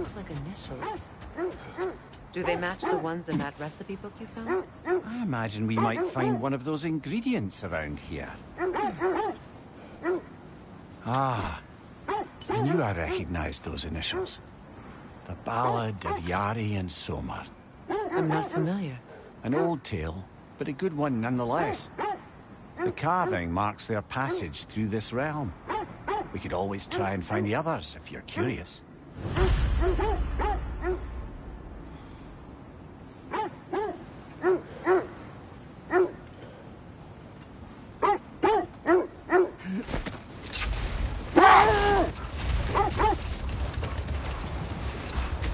Speaker 8: looks like initials. Do they match the ones in that recipe book you found?
Speaker 12: I imagine we might find one of those ingredients around here. Ah, I knew I recognized those initials. The Ballad of Yari and Somar.
Speaker 8: I'm not familiar.
Speaker 12: An old tale, but a good one nonetheless. The carving marks their passage through this realm. We could always try and find the others if you're curious.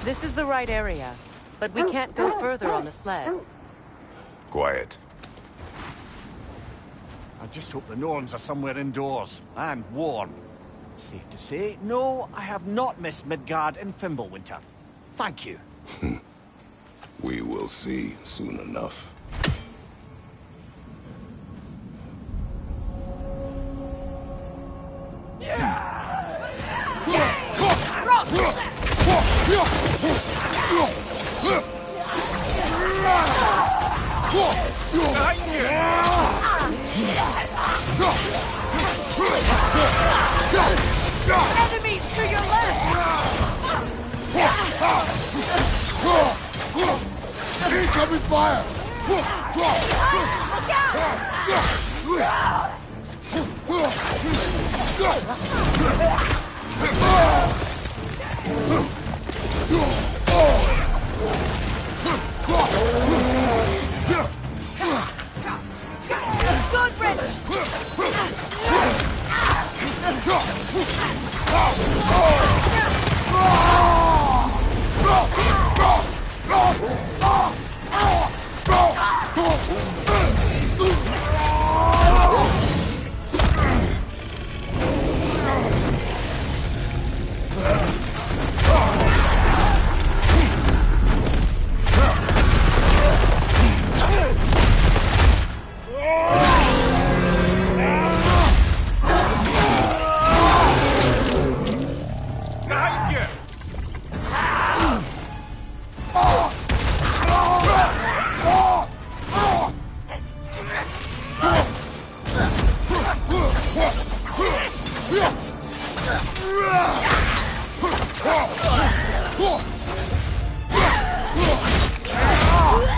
Speaker 8: This is the right area, but we can't go further on the sled.
Speaker 11: Quiet.
Speaker 14: I just hope the Norns are somewhere indoors, and warm. Safe to say, no, I have not missed Midgard and Fimbulwinter. Thank you.
Speaker 11: We will see soon enough.
Speaker 7: Enemies to your left!
Speaker 3: Incoming fire!
Speaker 7: Good riddance!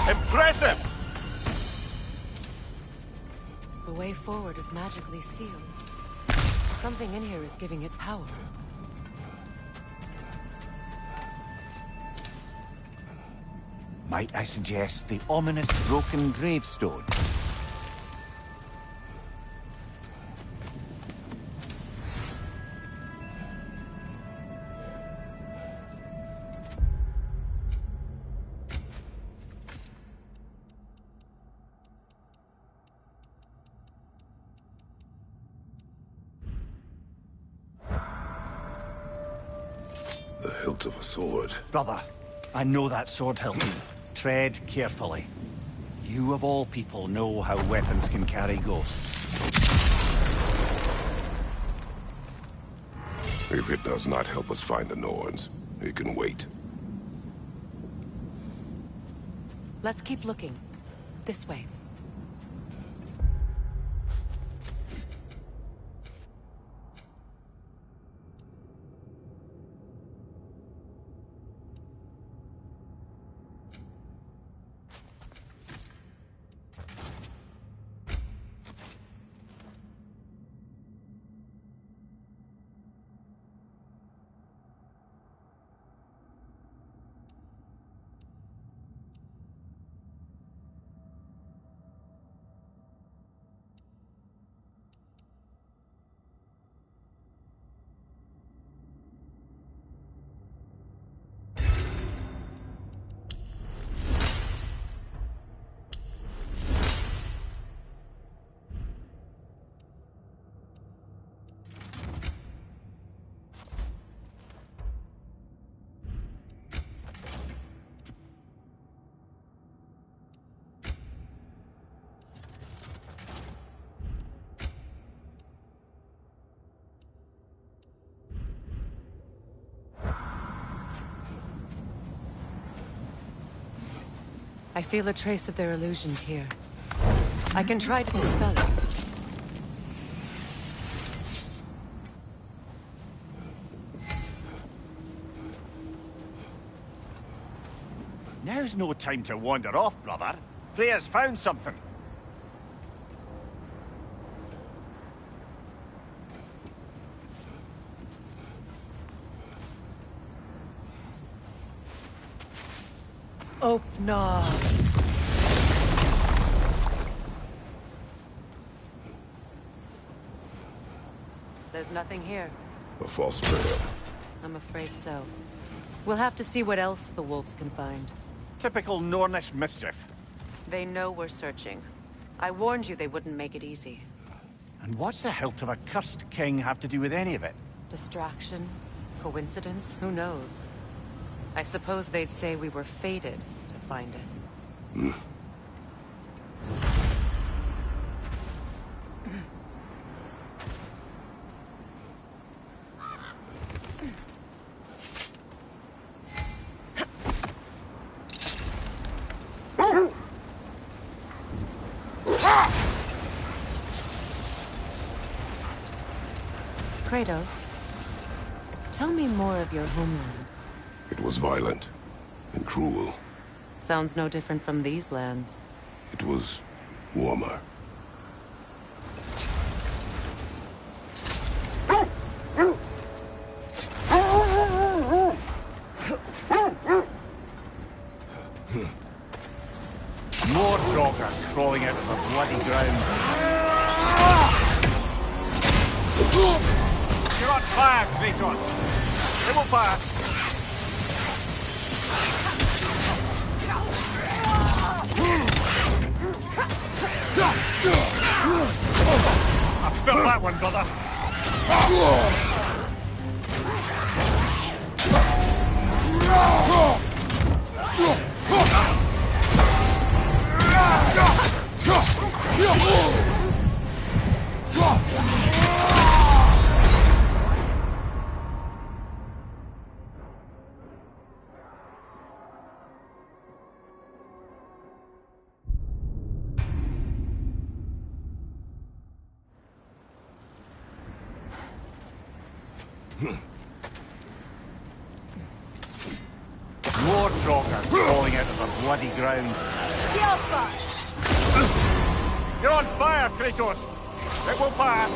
Speaker 11: Impressive!
Speaker 8: The way forward is magically sealed. Something in here is giving it power.
Speaker 12: Might I suggest the ominous broken gravestone?
Speaker 11: The hilt of a sword.
Speaker 12: Brother, I know that sword hilt. Tread carefully. You of all people know how weapons can carry ghosts.
Speaker 11: If it does not help us find the Norns, it can wait.
Speaker 8: Let's keep looking. This way. I feel a trace of their illusions here. I can try to dispel it.
Speaker 14: Now's no time to wander off, brother. Freya's found something.
Speaker 8: Open. There's nothing here.
Speaker 11: A false trail.
Speaker 8: I'm afraid so. We'll have to see what else the wolves can find.
Speaker 14: Typical Nornish mischief.
Speaker 8: They know we're searching. I warned you they wouldn't make it easy.
Speaker 14: And what's the hilt of a cursed king have to do with any of it?
Speaker 8: Distraction? Coincidence? Who knows? I suppose they'd say we were fated to find it. Kratos, tell me more of your homeland.
Speaker 11: It was violent and cruel.
Speaker 8: Sounds no different from these lands.
Speaker 11: It was warmer.
Speaker 14: More Draugr crawling out of the bloody ground. You're on fire, Kratos! They will fire! I felt that one, brother! More Draugr crawling out of the bloody ground. You're on fire, Kratos! It will pass!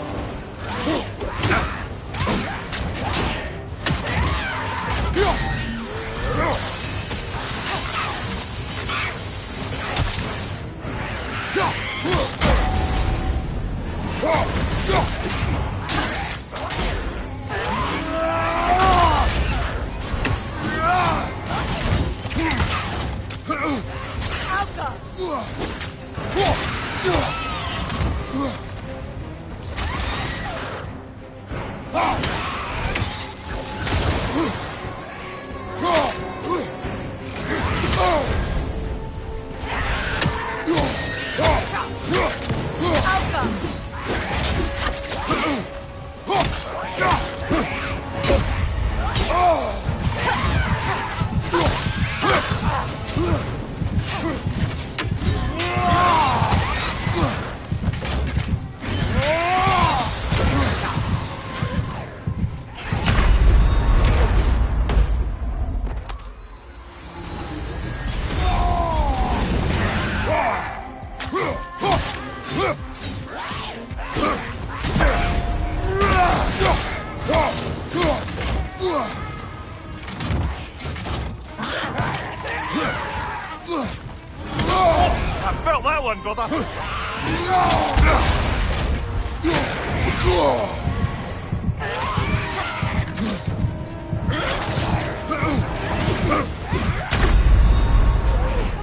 Speaker 14: I felt that one, brother!
Speaker 9: Come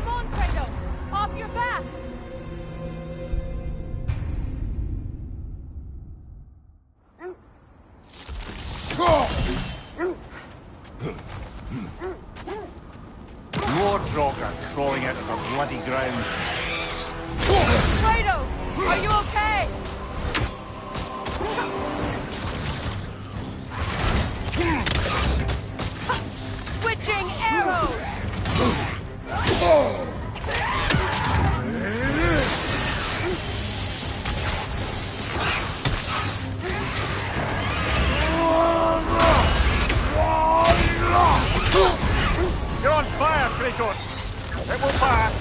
Speaker 9: on, Kratos! Off your back!
Speaker 14: More Draugr crawling out of the bloody ground.
Speaker 9: Kratos! Are you okay? Switching arrows!
Speaker 14: Kratos! It will pass!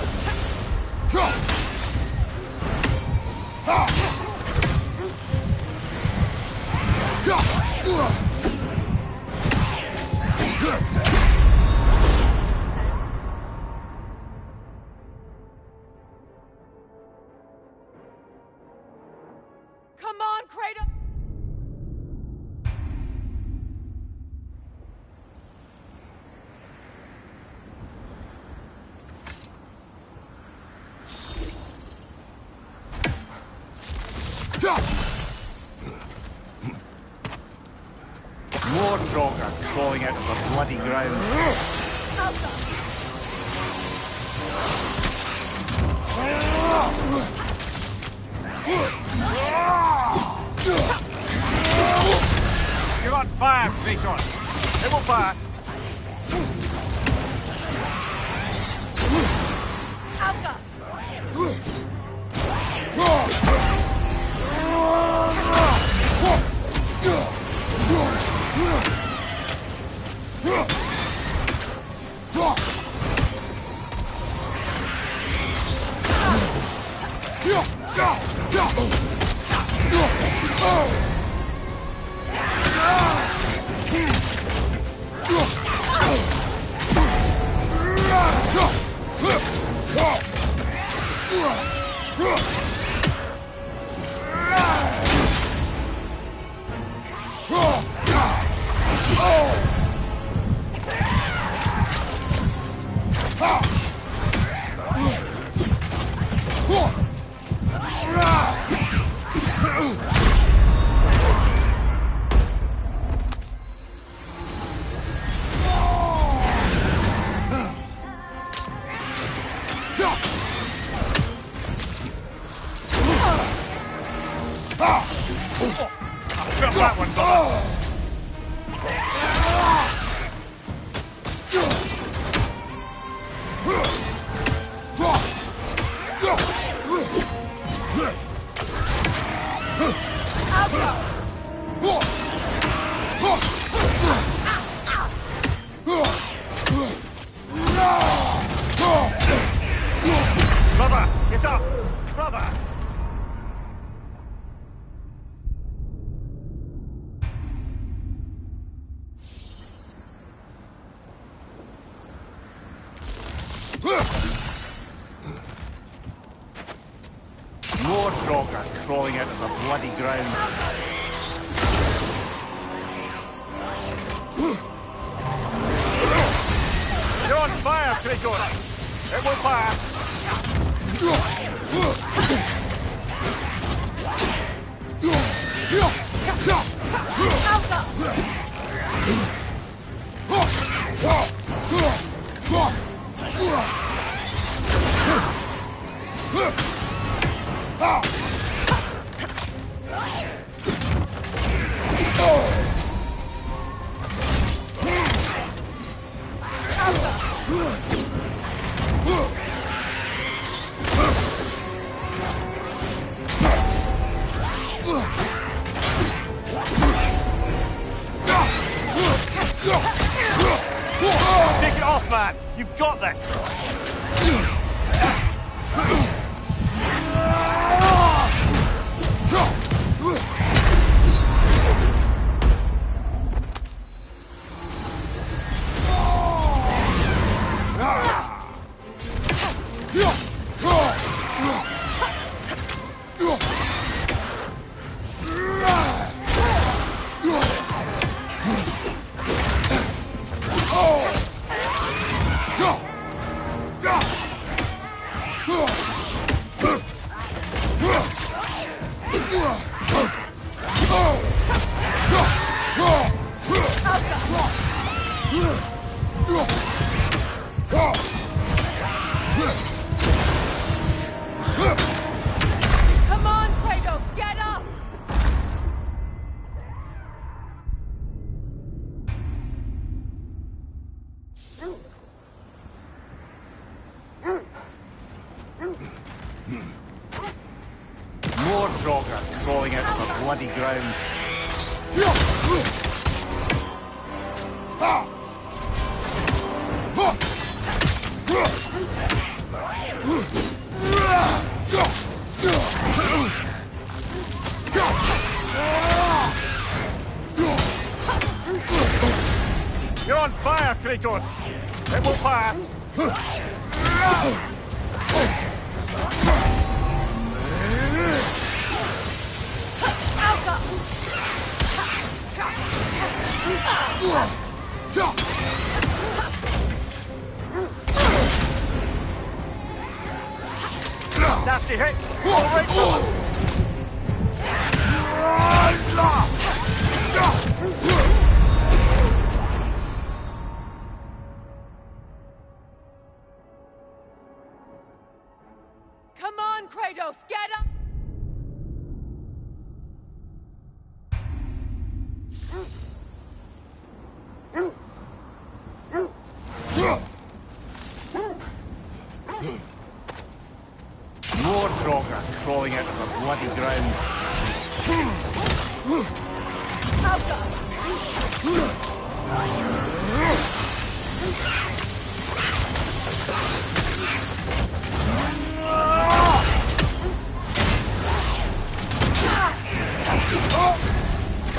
Speaker 9: Come on, Kratos!
Speaker 14: More Draugr crawling out of the bloody ground. You're on fire, Kratos! It will pass! That one, brother. Brother, get up! Brother! More Draugr crawling out of the bloody ground. You're on fire, Kratos! It will pass! Take it off, man! You've got this!
Speaker 9: Come on, Kratos, get up!
Speaker 14: More Draugr crawling out of the bloody ground. You're on fire, Kratos! It will pass! Nasty hit! All right,
Speaker 9: Come on, Kratos, get up!
Speaker 14: more Draugr crawling out of the bloody ground.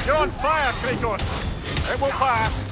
Speaker 14: You're on fire, Kratos! It will pass!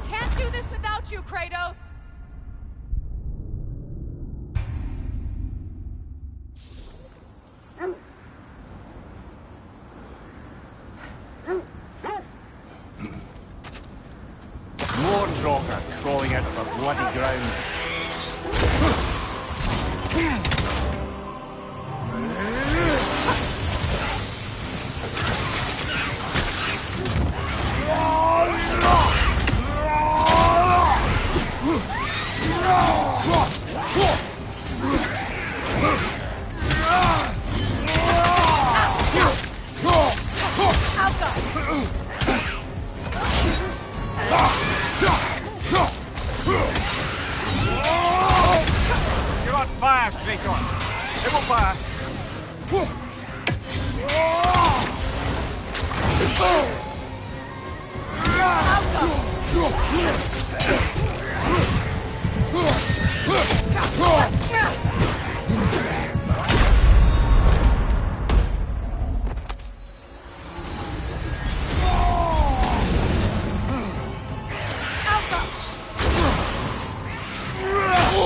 Speaker 9: Can't do this without you, Kratos!
Speaker 14: More Draugr crawling out of the bloody ground. You're on fire, Kratos. It will pass.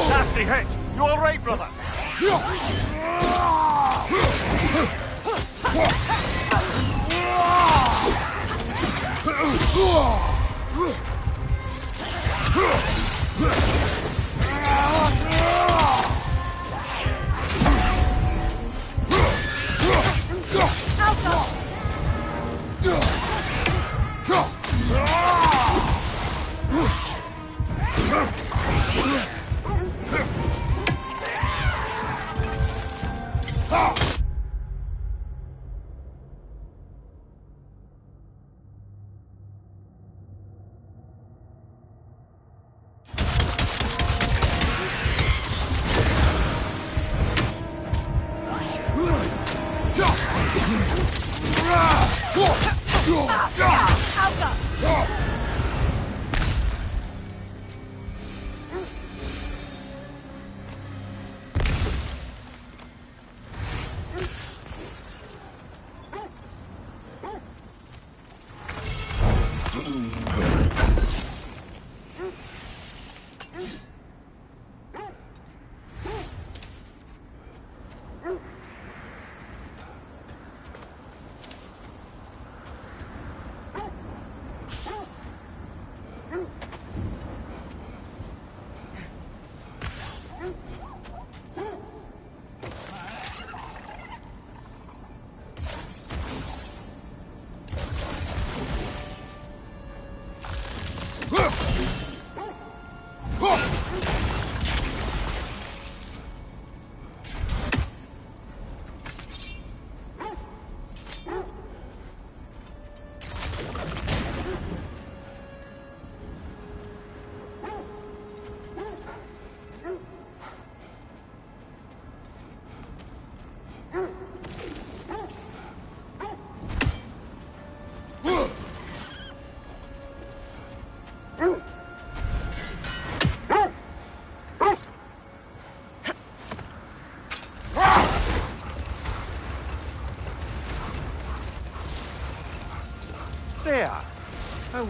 Speaker 14: Nasty hit! You all right, brother?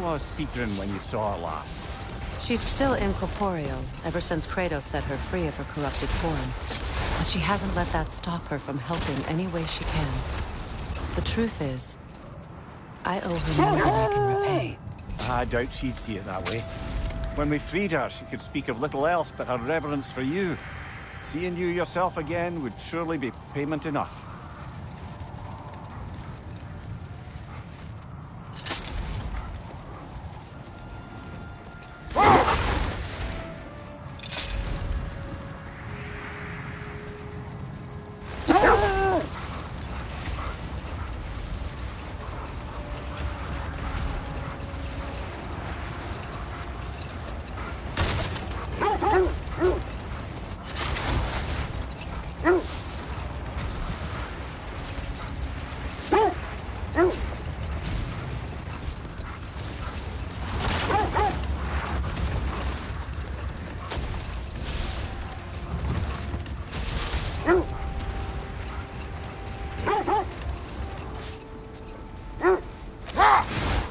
Speaker 14: was Sigrun when you saw her last?
Speaker 8: She's still incorporeal, ever since Kratos set her free of her corrupted form. But she hasn't let that stop her from helping any way she can. The truth is, I owe her more than I can repay.
Speaker 14: I doubt she'd see it that way. When we freed her, she could speak of little else but her reverence for you. Seeing you yourself again would surely be payment enough.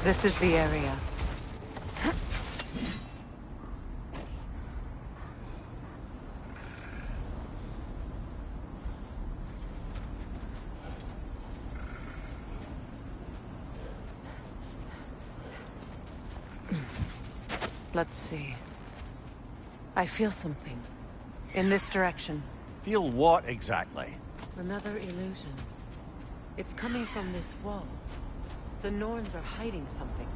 Speaker 8: This is the area. Let's see. I feel something. In this direction.
Speaker 14: Feel what exactly?
Speaker 8: Another illusion. It's coming from this wall. The Norns are hiding something.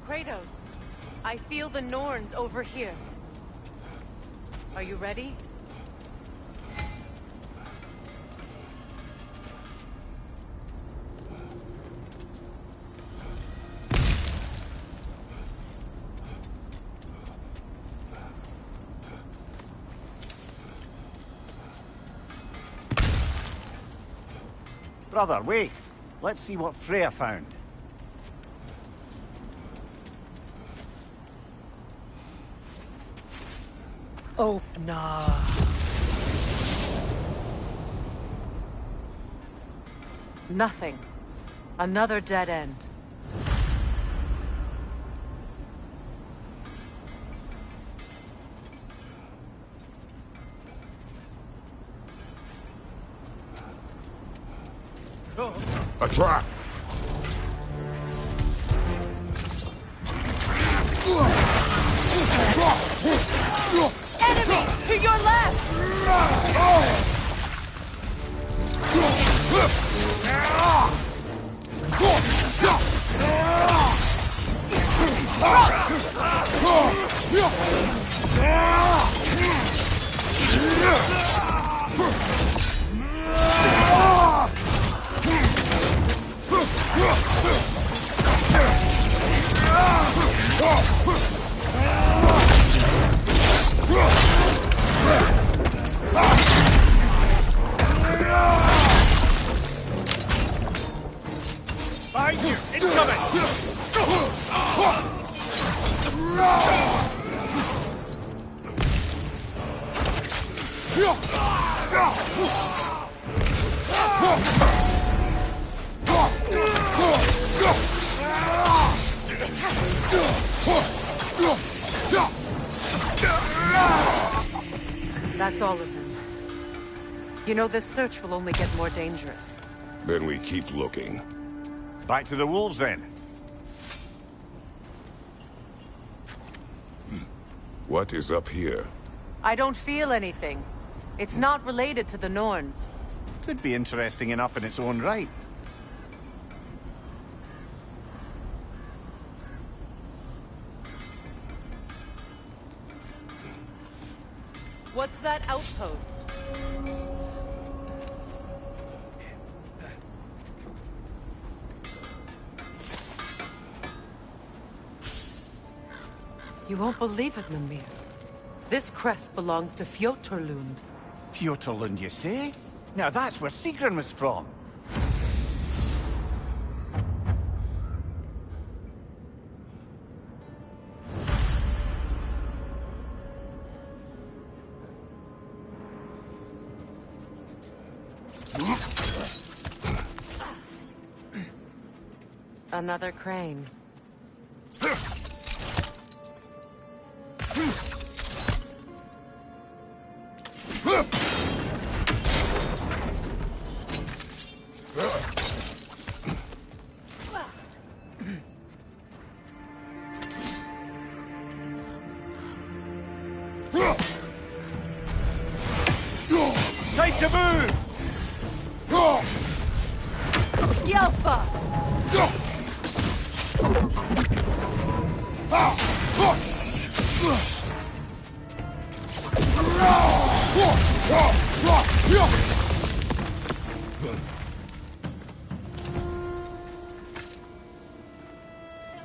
Speaker 8: Kratos, I feel the Norns over here. Are you ready?
Speaker 14: Brother, wait. Let's see what Freya found.
Speaker 2: Opener.
Speaker 8: Nothing. Another dead end.
Speaker 3: A trap!
Speaker 9: Enemy! To your left!
Speaker 5: Behind you! Incoming!
Speaker 8: That's all of them. You know, this search will only get more dangerous.
Speaker 11: Then we keep looking.
Speaker 14: Back to the wolves, then.
Speaker 11: What is up here?
Speaker 8: I don't feel anything. It's not related to the Norns.
Speaker 14: Could be interesting enough in its own right.
Speaker 8: What's that outpost? You won't believe it, Mimir. This crest belongs to Fjoturlund.
Speaker 14: Fjoturlund, you say? Now that's where Sigrun was from.
Speaker 8: Another crane.
Speaker 14: Time to move!
Speaker 9: Yelpa!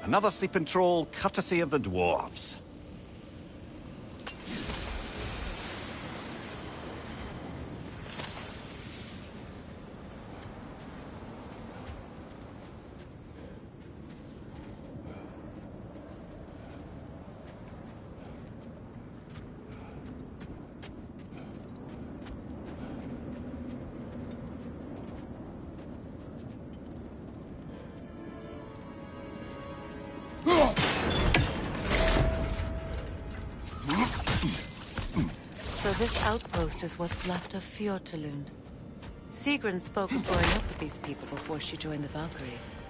Speaker 12: Another sleeping troll, courtesy of the dwarves.
Speaker 8: So this outpost is what's left of Fjordtalund. Sigrun spoke of growing up with these people before she joined the Valkyries.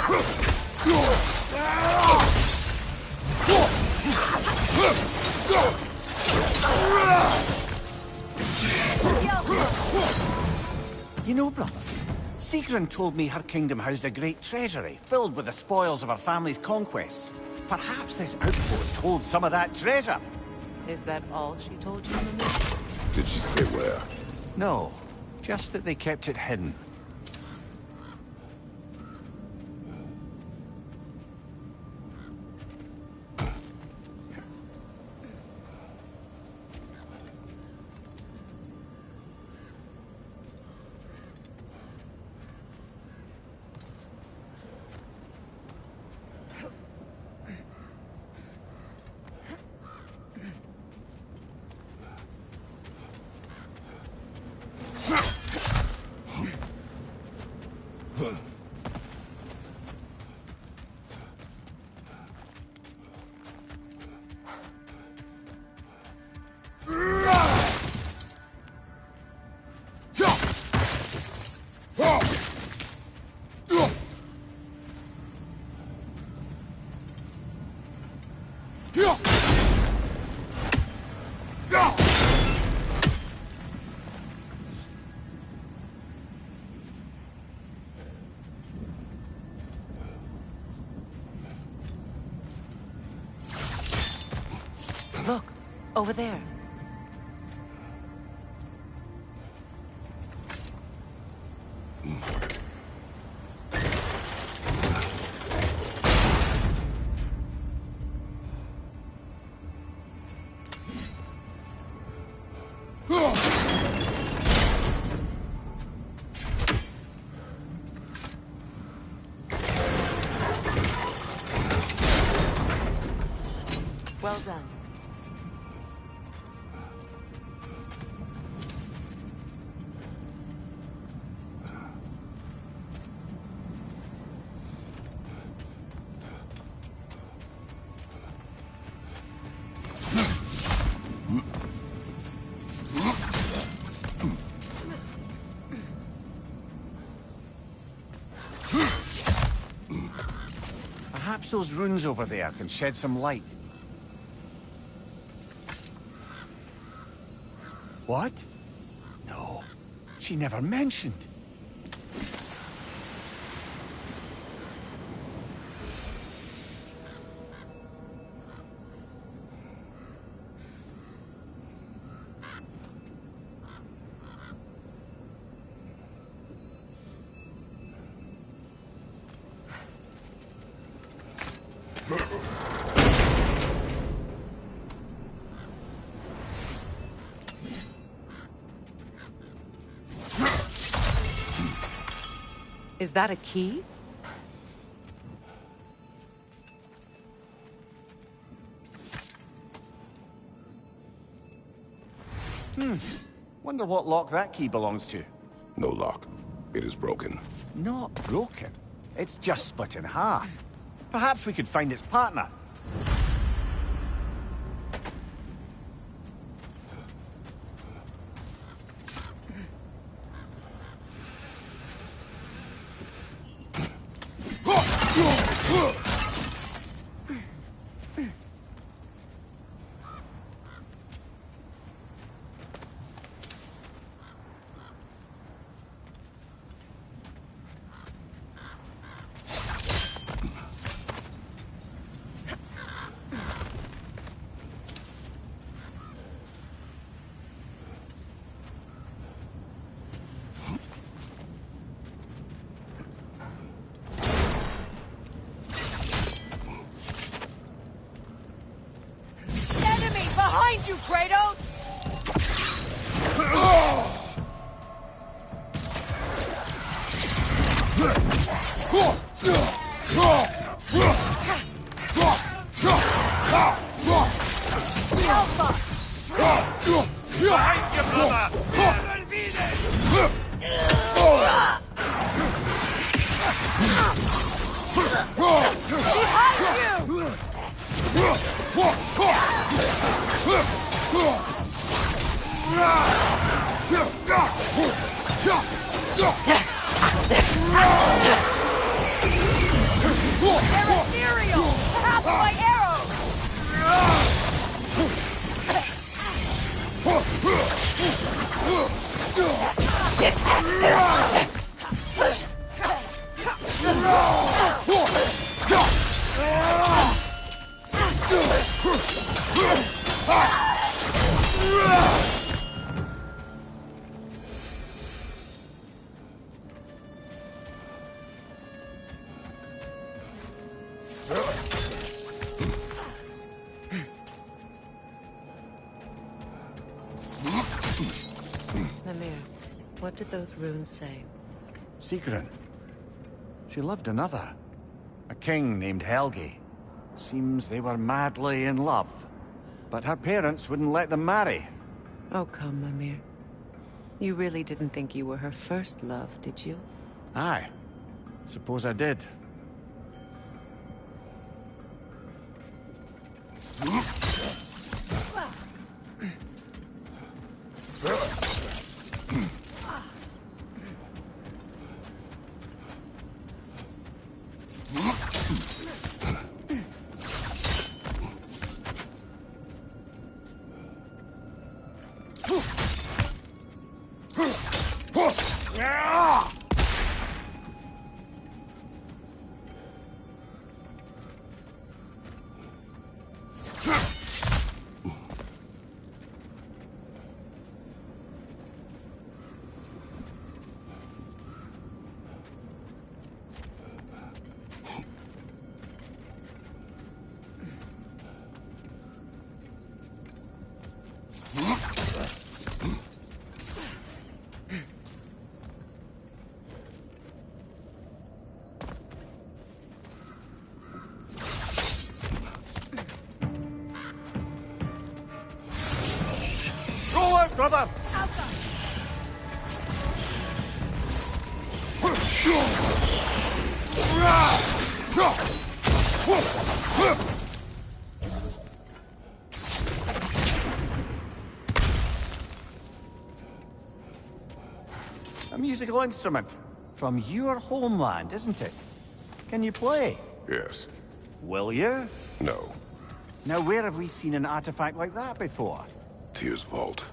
Speaker 14: You know, brother, Sigrun told me her kingdom housed a great treasury filled with the spoils of her family's conquests. Perhaps this outpost holds some of that treasure.
Speaker 8: Is that all she told you, Mimi?
Speaker 11: Did she say where?
Speaker 14: No, just that they kept it hidden.
Speaker 8: Look, over there. Well done.
Speaker 14: Perhaps those runes over there can shed some light. What? No, she never mentioned.
Speaker 8: Is that a key?
Speaker 14: Wonder what lock that key belongs to.
Speaker 11: No lock. It is broken.
Speaker 14: Not broken. It's just split in half. Perhaps we could find its partner.
Speaker 9: Behind you, Kratos! material! Half of my arrows!
Speaker 8: Mimir, what did those runes say?
Speaker 12: Sigrun. She loved another. A king named Helgi. Seems they were madly in love. But her parents wouldn't let them marry.
Speaker 8: Oh, come, Mimir. You really didn't think you were her first love, did you?
Speaker 12: Aye. Suppose I did.
Speaker 14: Go out, brother!
Speaker 12: A musical instrument. From your homeland, isn't it? Can you play?
Speaker 11: Yes.
Speaker 12: Will you?
Speaker 11: No.
Speaker 12: Now, where have we seen an artifact like that before?
Speaker 11: Tyr's vault.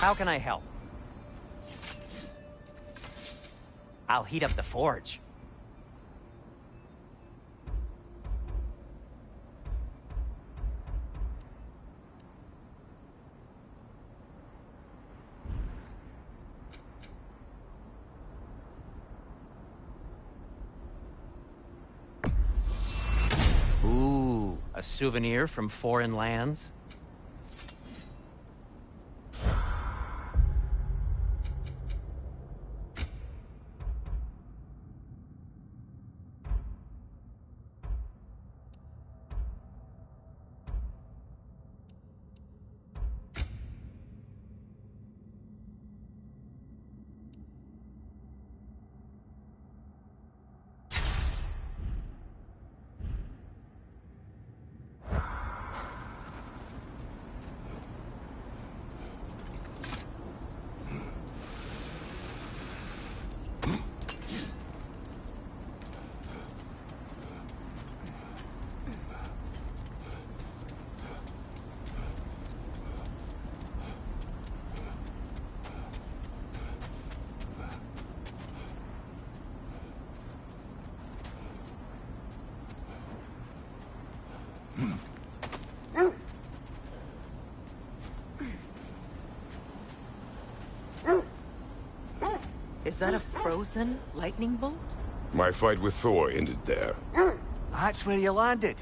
Speaker 15: How can I help? I'll heat up the forge. Ooh, a souvenir from foreign lands?
Speaker 8: Is that a frozen lightning bolt?
Speaker 11: My fight with Thor ended there.
Speaker 14: That's where you landed.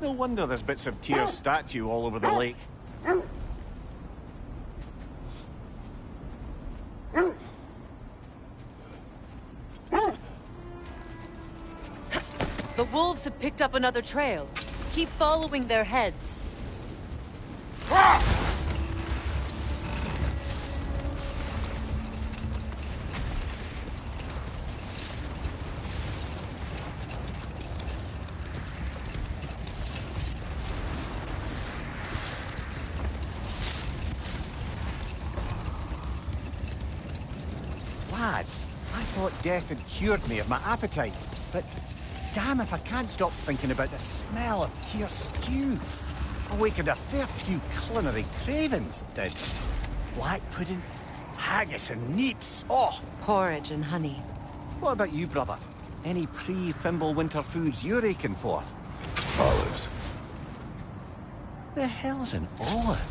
Speaker 14: No wonder there's bits of Tyr's statue all over the lake.
Speaker 8: The wolves have picked up another trail. Keep following their heads.
Speaker 14: Lads, I thought death had cured me of my appetite, but damn if I can't stop thinking about the smell of Tyr's stew. Awakened a fair few culinary cravings, did. Black pudding, haggis and neeps, oh!
Speaker 8: Porridge and honey.
Speaker 14: What about you, brother? Any pre-Fimbulwinter foods you're aching for?
Speaker 11: Olives.
Speaker 14: The hell's an olive?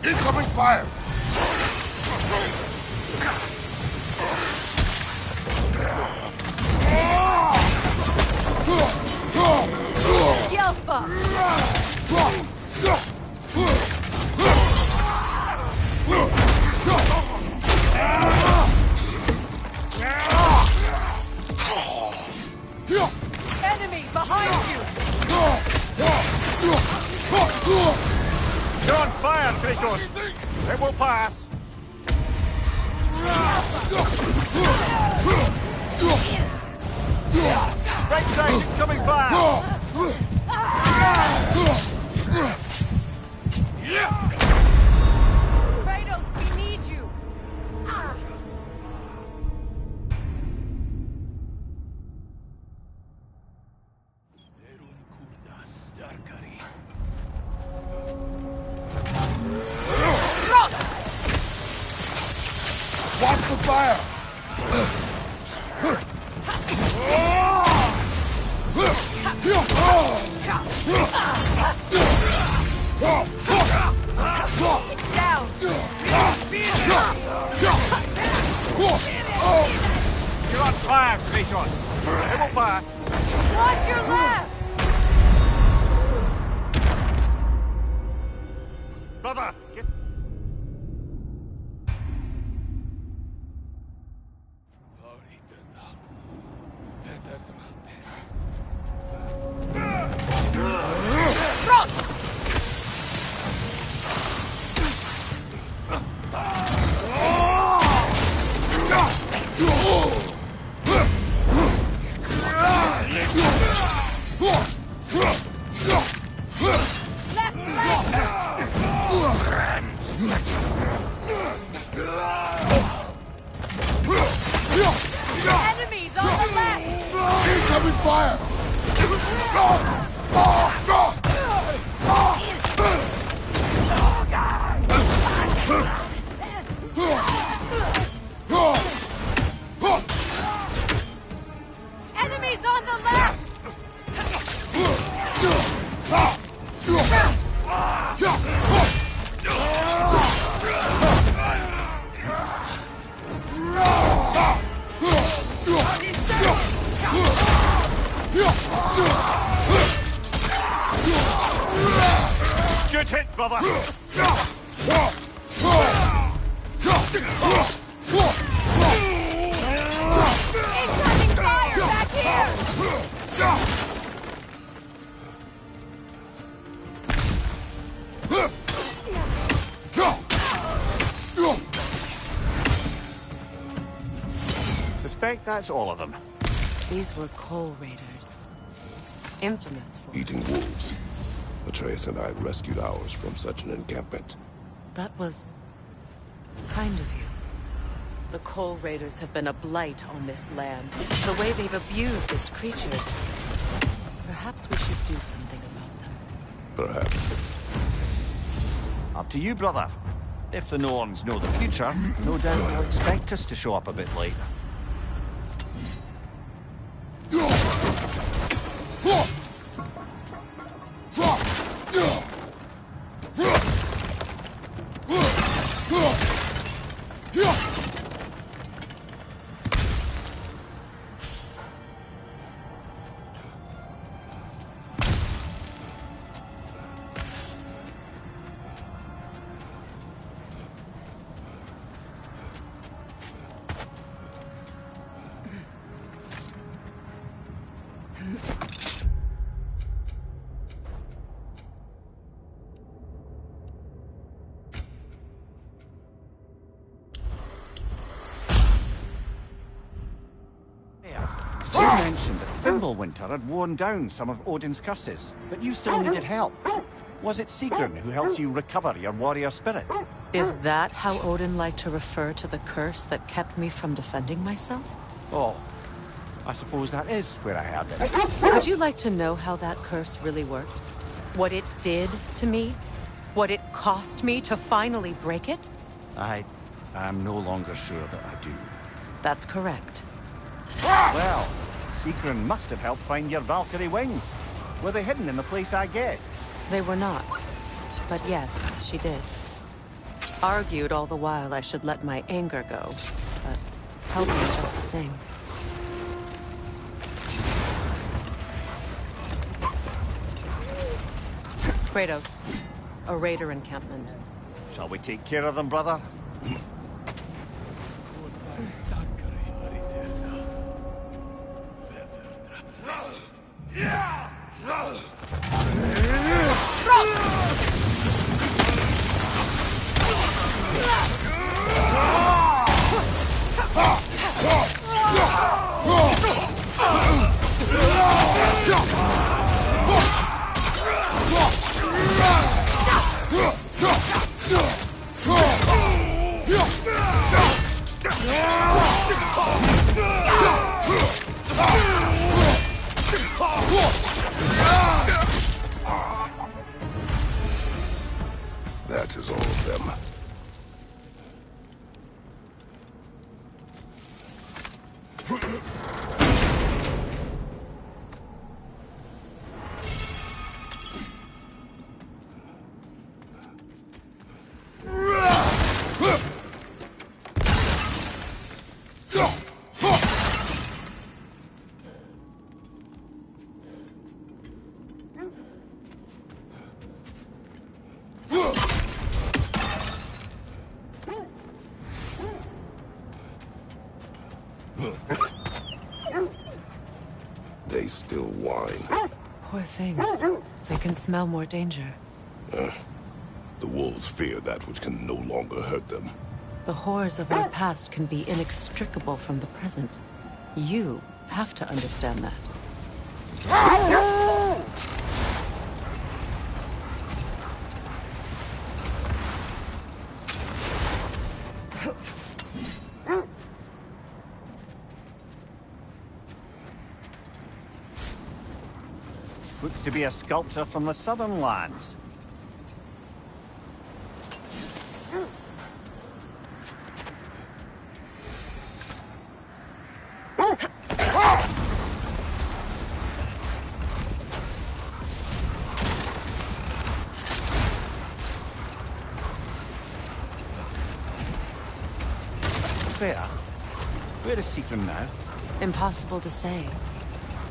Speaker 3: Incoming fire!
Speaker 9: Enemy behind you!
Speaker 14: You're on fire, Kratos! It will pass! Right side, incoming fire!
Speaker 9: Kratos, we need you!
Speaker 3: Watch the fire!
Speaker 9: Down!
Speaker 14: You're on fire, Kratos! It will pass!
Speaker 9: Watch your left!
Speaker 12: Brother! Get...
Speaker 9: Enemies on the left!
Speaker 3: Incoming fire!
Speaker 9: Enemies on the left!
Speaker 12: Good hit, brother!
Speaker 9: Incoming fire back here!
Speaker 12: Suspect that's all of them.
Speaker 8: These were coal raiders. Infamous for...
Speaker 11: Eating wolves. Atreus and I rescued ours from such an encampment.
Speaker 8: That was... kind of you. The coal raiders have been a blight on this land. The way they've abused its creatures. Perhaps we should do something about them.
Speaker 11: Perhaps.
Speaker 12: Up to you, brother. If the Norns know the future, no doubt they'll expect us to show up a bit late. You mentioned that Fimbulwinter had worn down some of Odin's curses, but you still needed help. Was it Sigrun who helped you recover your warrior spirit?
Speaker 8: Is that how Odin liked to refer to the curse that kept me from defending myself?
Speaker 12: Oh, I suppose that is where I heard it.
Speaker 8: Would you like to know how that curse really worked? What it did to me? What it cost me to finally break it?
Speaker 12: I'm no longer sure that I do.
Speaker 8: That's correct.
Speaker 12: Well, Sigrun must have helped find your Valkyrie wings. Were they hidden in the place I guessed?
Speaker 8: They were not. But yes, she did. Argued all the while I should let my anger go, but helped me just the same. Kratos, a raider encampment.
Speaker 12: Shall we take care of them, brother?
Speaker 11: That is all of them. still whine.
Speaker 8: Poor things. They can smell more danger.
Speaker 11: The wolves fear that which can no longer hurt them.
Speaker 8: The horrors of our past can be inextricable from the present. You have to understand that.
Speaker 14: Looks to be a sculptor from the southern lands. Fair. Where is she from now?
Speaker 8: Impossible to say.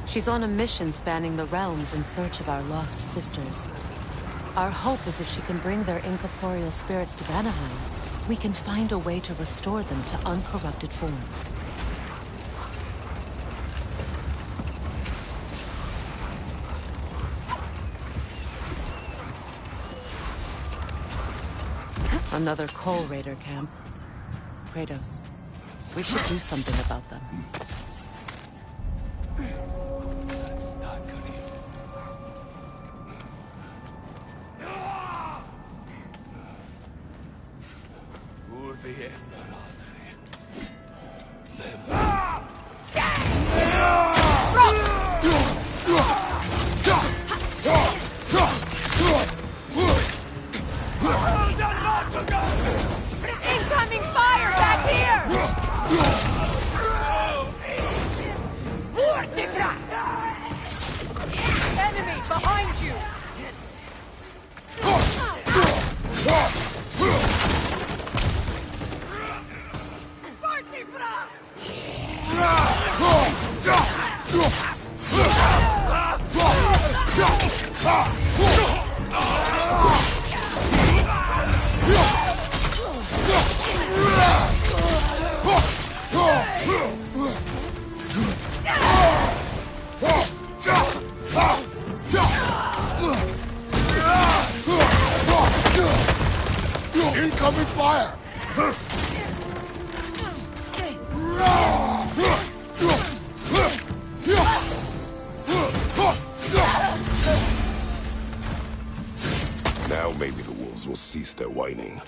Speaker 8: She's on a mission spanning the realms in search of our lost sisters. Our hope is if she can bring their incorporeal spirits to Vanaheim, we can find a way to restore them to uncorrupted forms. Another Coal Raider camp. Kratos, we should do something about them.
Speaker 9: Incoming fire back here! Enemy behind you!
Speaker 3: Incoming fire!
Speaker 11: Now maybe the wolves will cease their whining.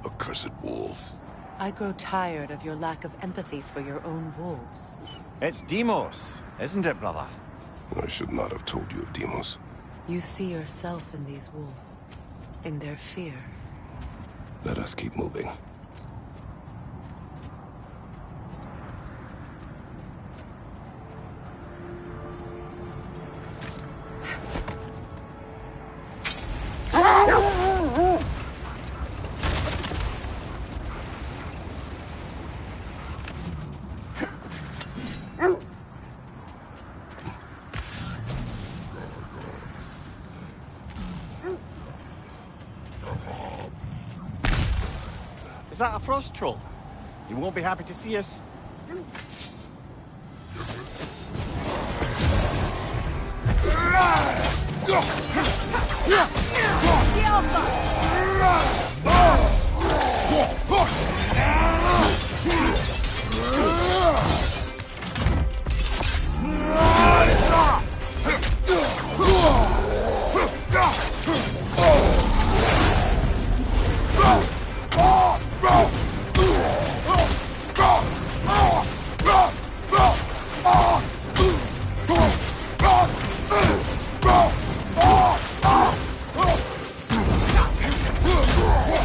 Speaker 11: Accursed wolves.
Speaker 8: I grow tired of your lack of empathy for your own wolves.
Speaker 14: It's Deimos, isn't it, brother?
Speaker 11: I should not have told you of Deimos.
Speaker 8: You see yourself in these wolves, in their fear.
Speaker 11: Let us keep moving.
Speaker 14: Is that a frost troll? You won't be happy to see us.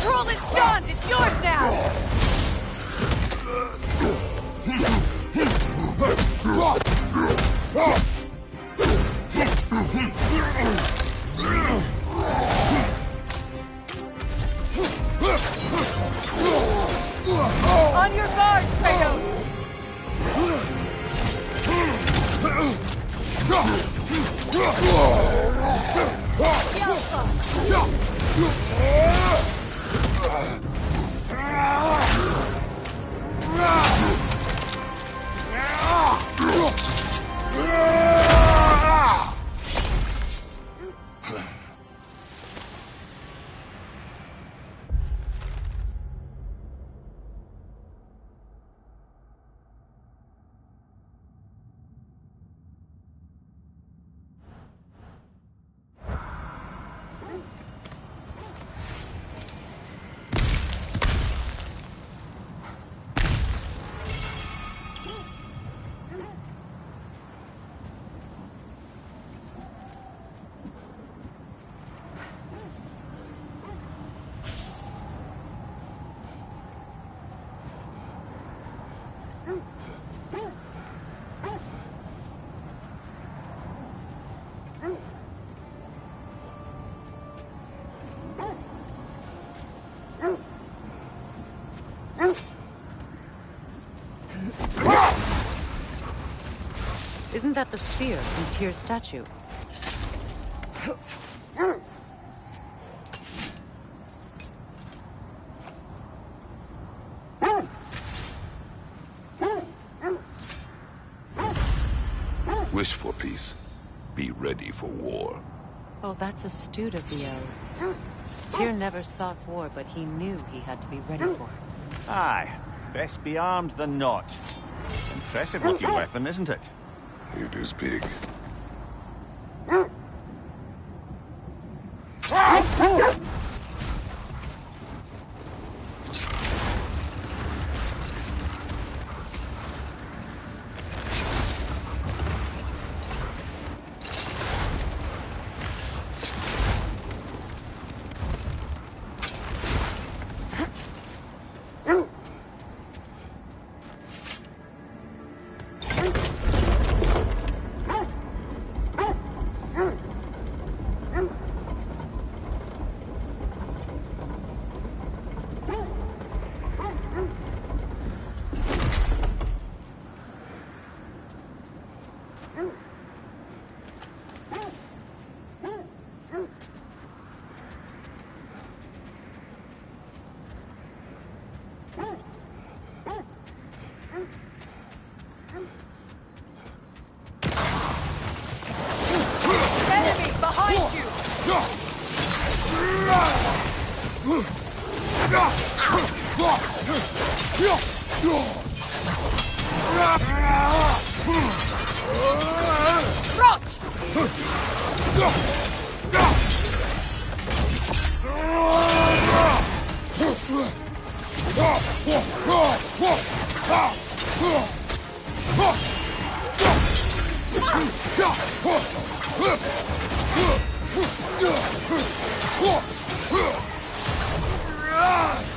Speaker 9: Troll is stunned! It's yours now!
Speaker 8: Isn't that the spear from Tyr's statue?
Speaker 11: Wish for peace. Be ready for war.
Speaker 8: Oh, that's astute of the elves. Tyr never sought war, but he knew he had to be ready for it.
Speaker 14: Aye. Best be armed than not. Impressive looking weapon, isn't it?
Speaker 11: It is big.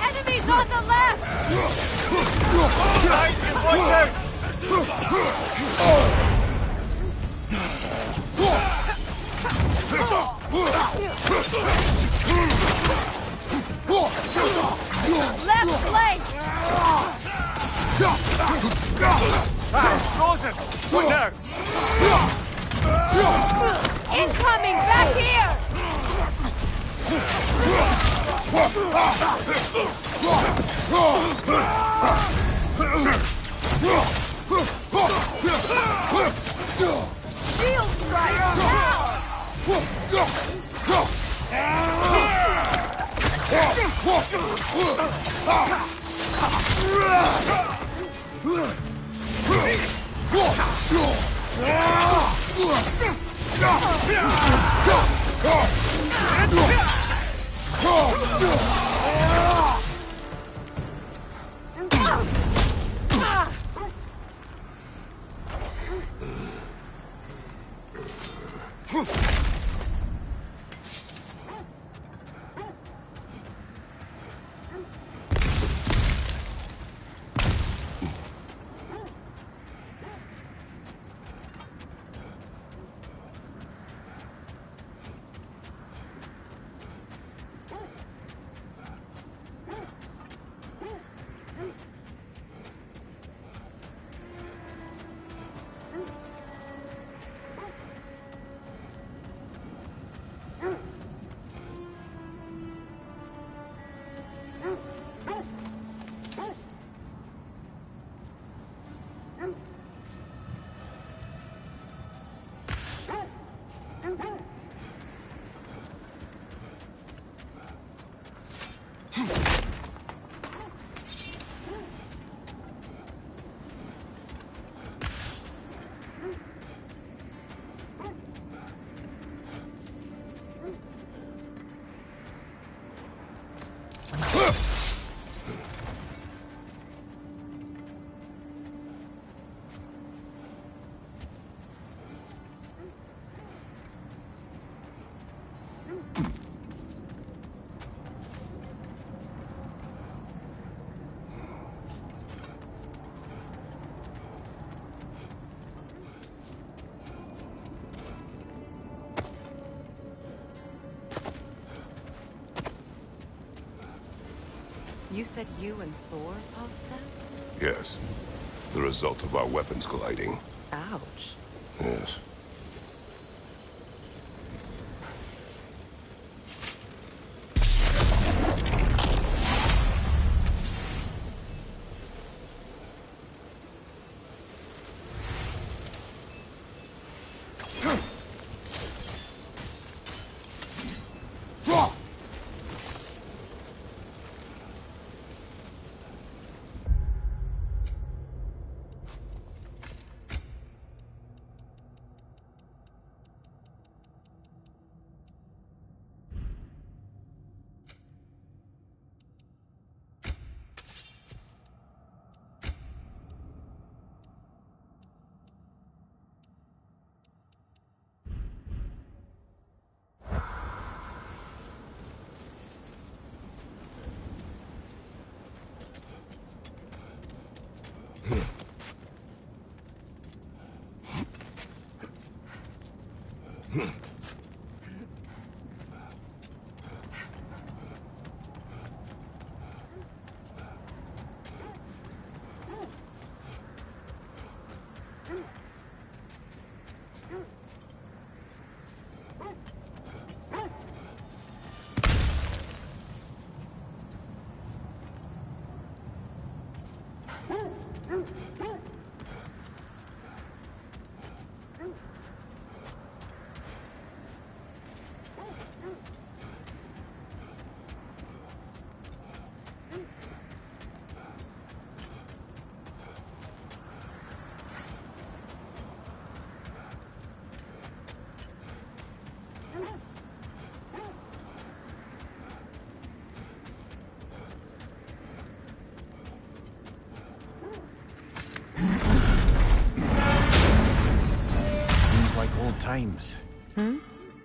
Speaker 9: Enemies on the left! Left flank!
Speaker 14: Frozen! What now?
Speaker 9: Incoming! Back here! Shield strike! Now!
Speaker 8: You said you and Thor caused that?
Speaker 11: Yes. The result of our weapons colliding.
Speaker 8: Ouch.
Speaker 11: Yes.
Speaker 14: Times.
Speaker 8: Hmm?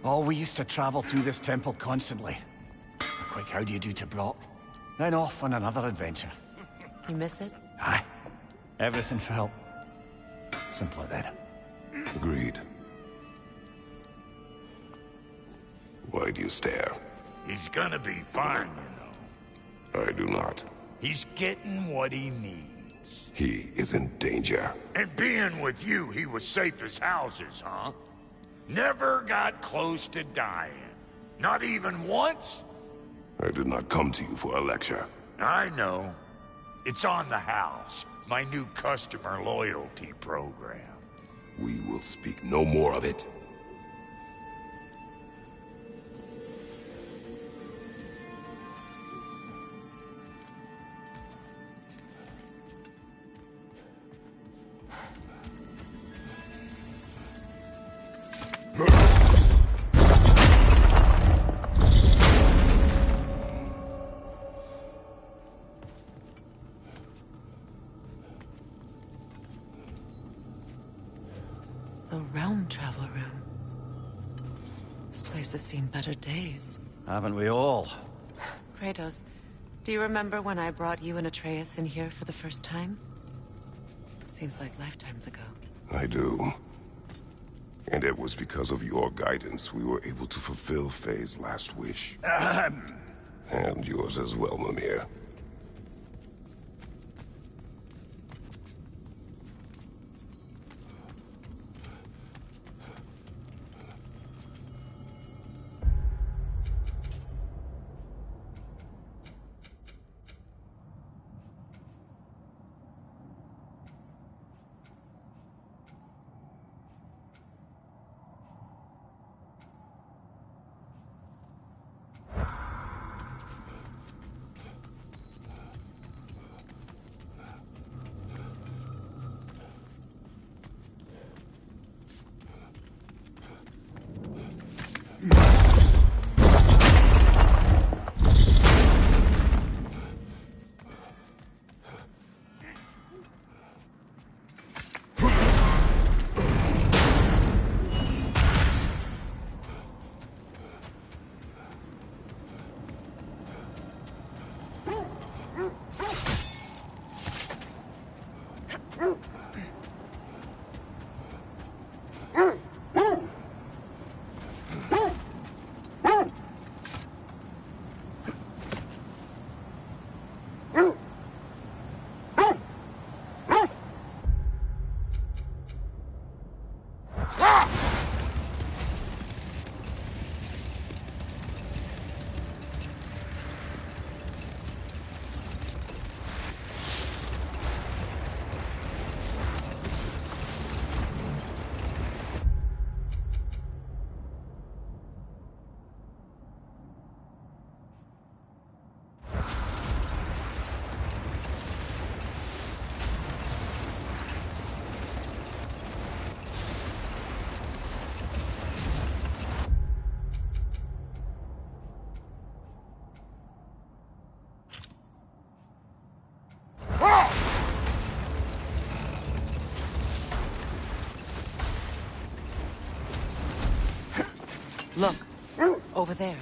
Speaker 14: Oh, we used to travel through this temple constantly. Quick, how do you do to Brock? Then off on another adventure.
Speaker 8: You miss it?
Speaker 14: Aye. Everything felt simpler then.
Speaker 11: Agreed. Why do you stare?
Speaker 5: He's gonna be fine, you know.
Speaker 11: I do not.
Speaker 5: He's getting what he needs.
Speaker 11: He is in danger.
Speaker 5: And being with you, he was safe as houses, huh? Never got close to dying. Not even once?
Speaker 11: I did not come to you for a lecture.
Speaker 5: I know. It's on the house. My new customer loyalty program.
Speaker 11: We will speak no more of it.
Speaker 8: A realm travel room. This place has seen better days.
Speaker 14: Haven't we all?
Speaker 8: Kratos, do you remember when I brought you and Atreus in here for the first time? Seems like lifetimes ago.
Speaker 11: I do. And it was because of your guidance we were able to fulfill Faye's last wish. And yours as well, Mimir.
Speaker 8: Look, over there.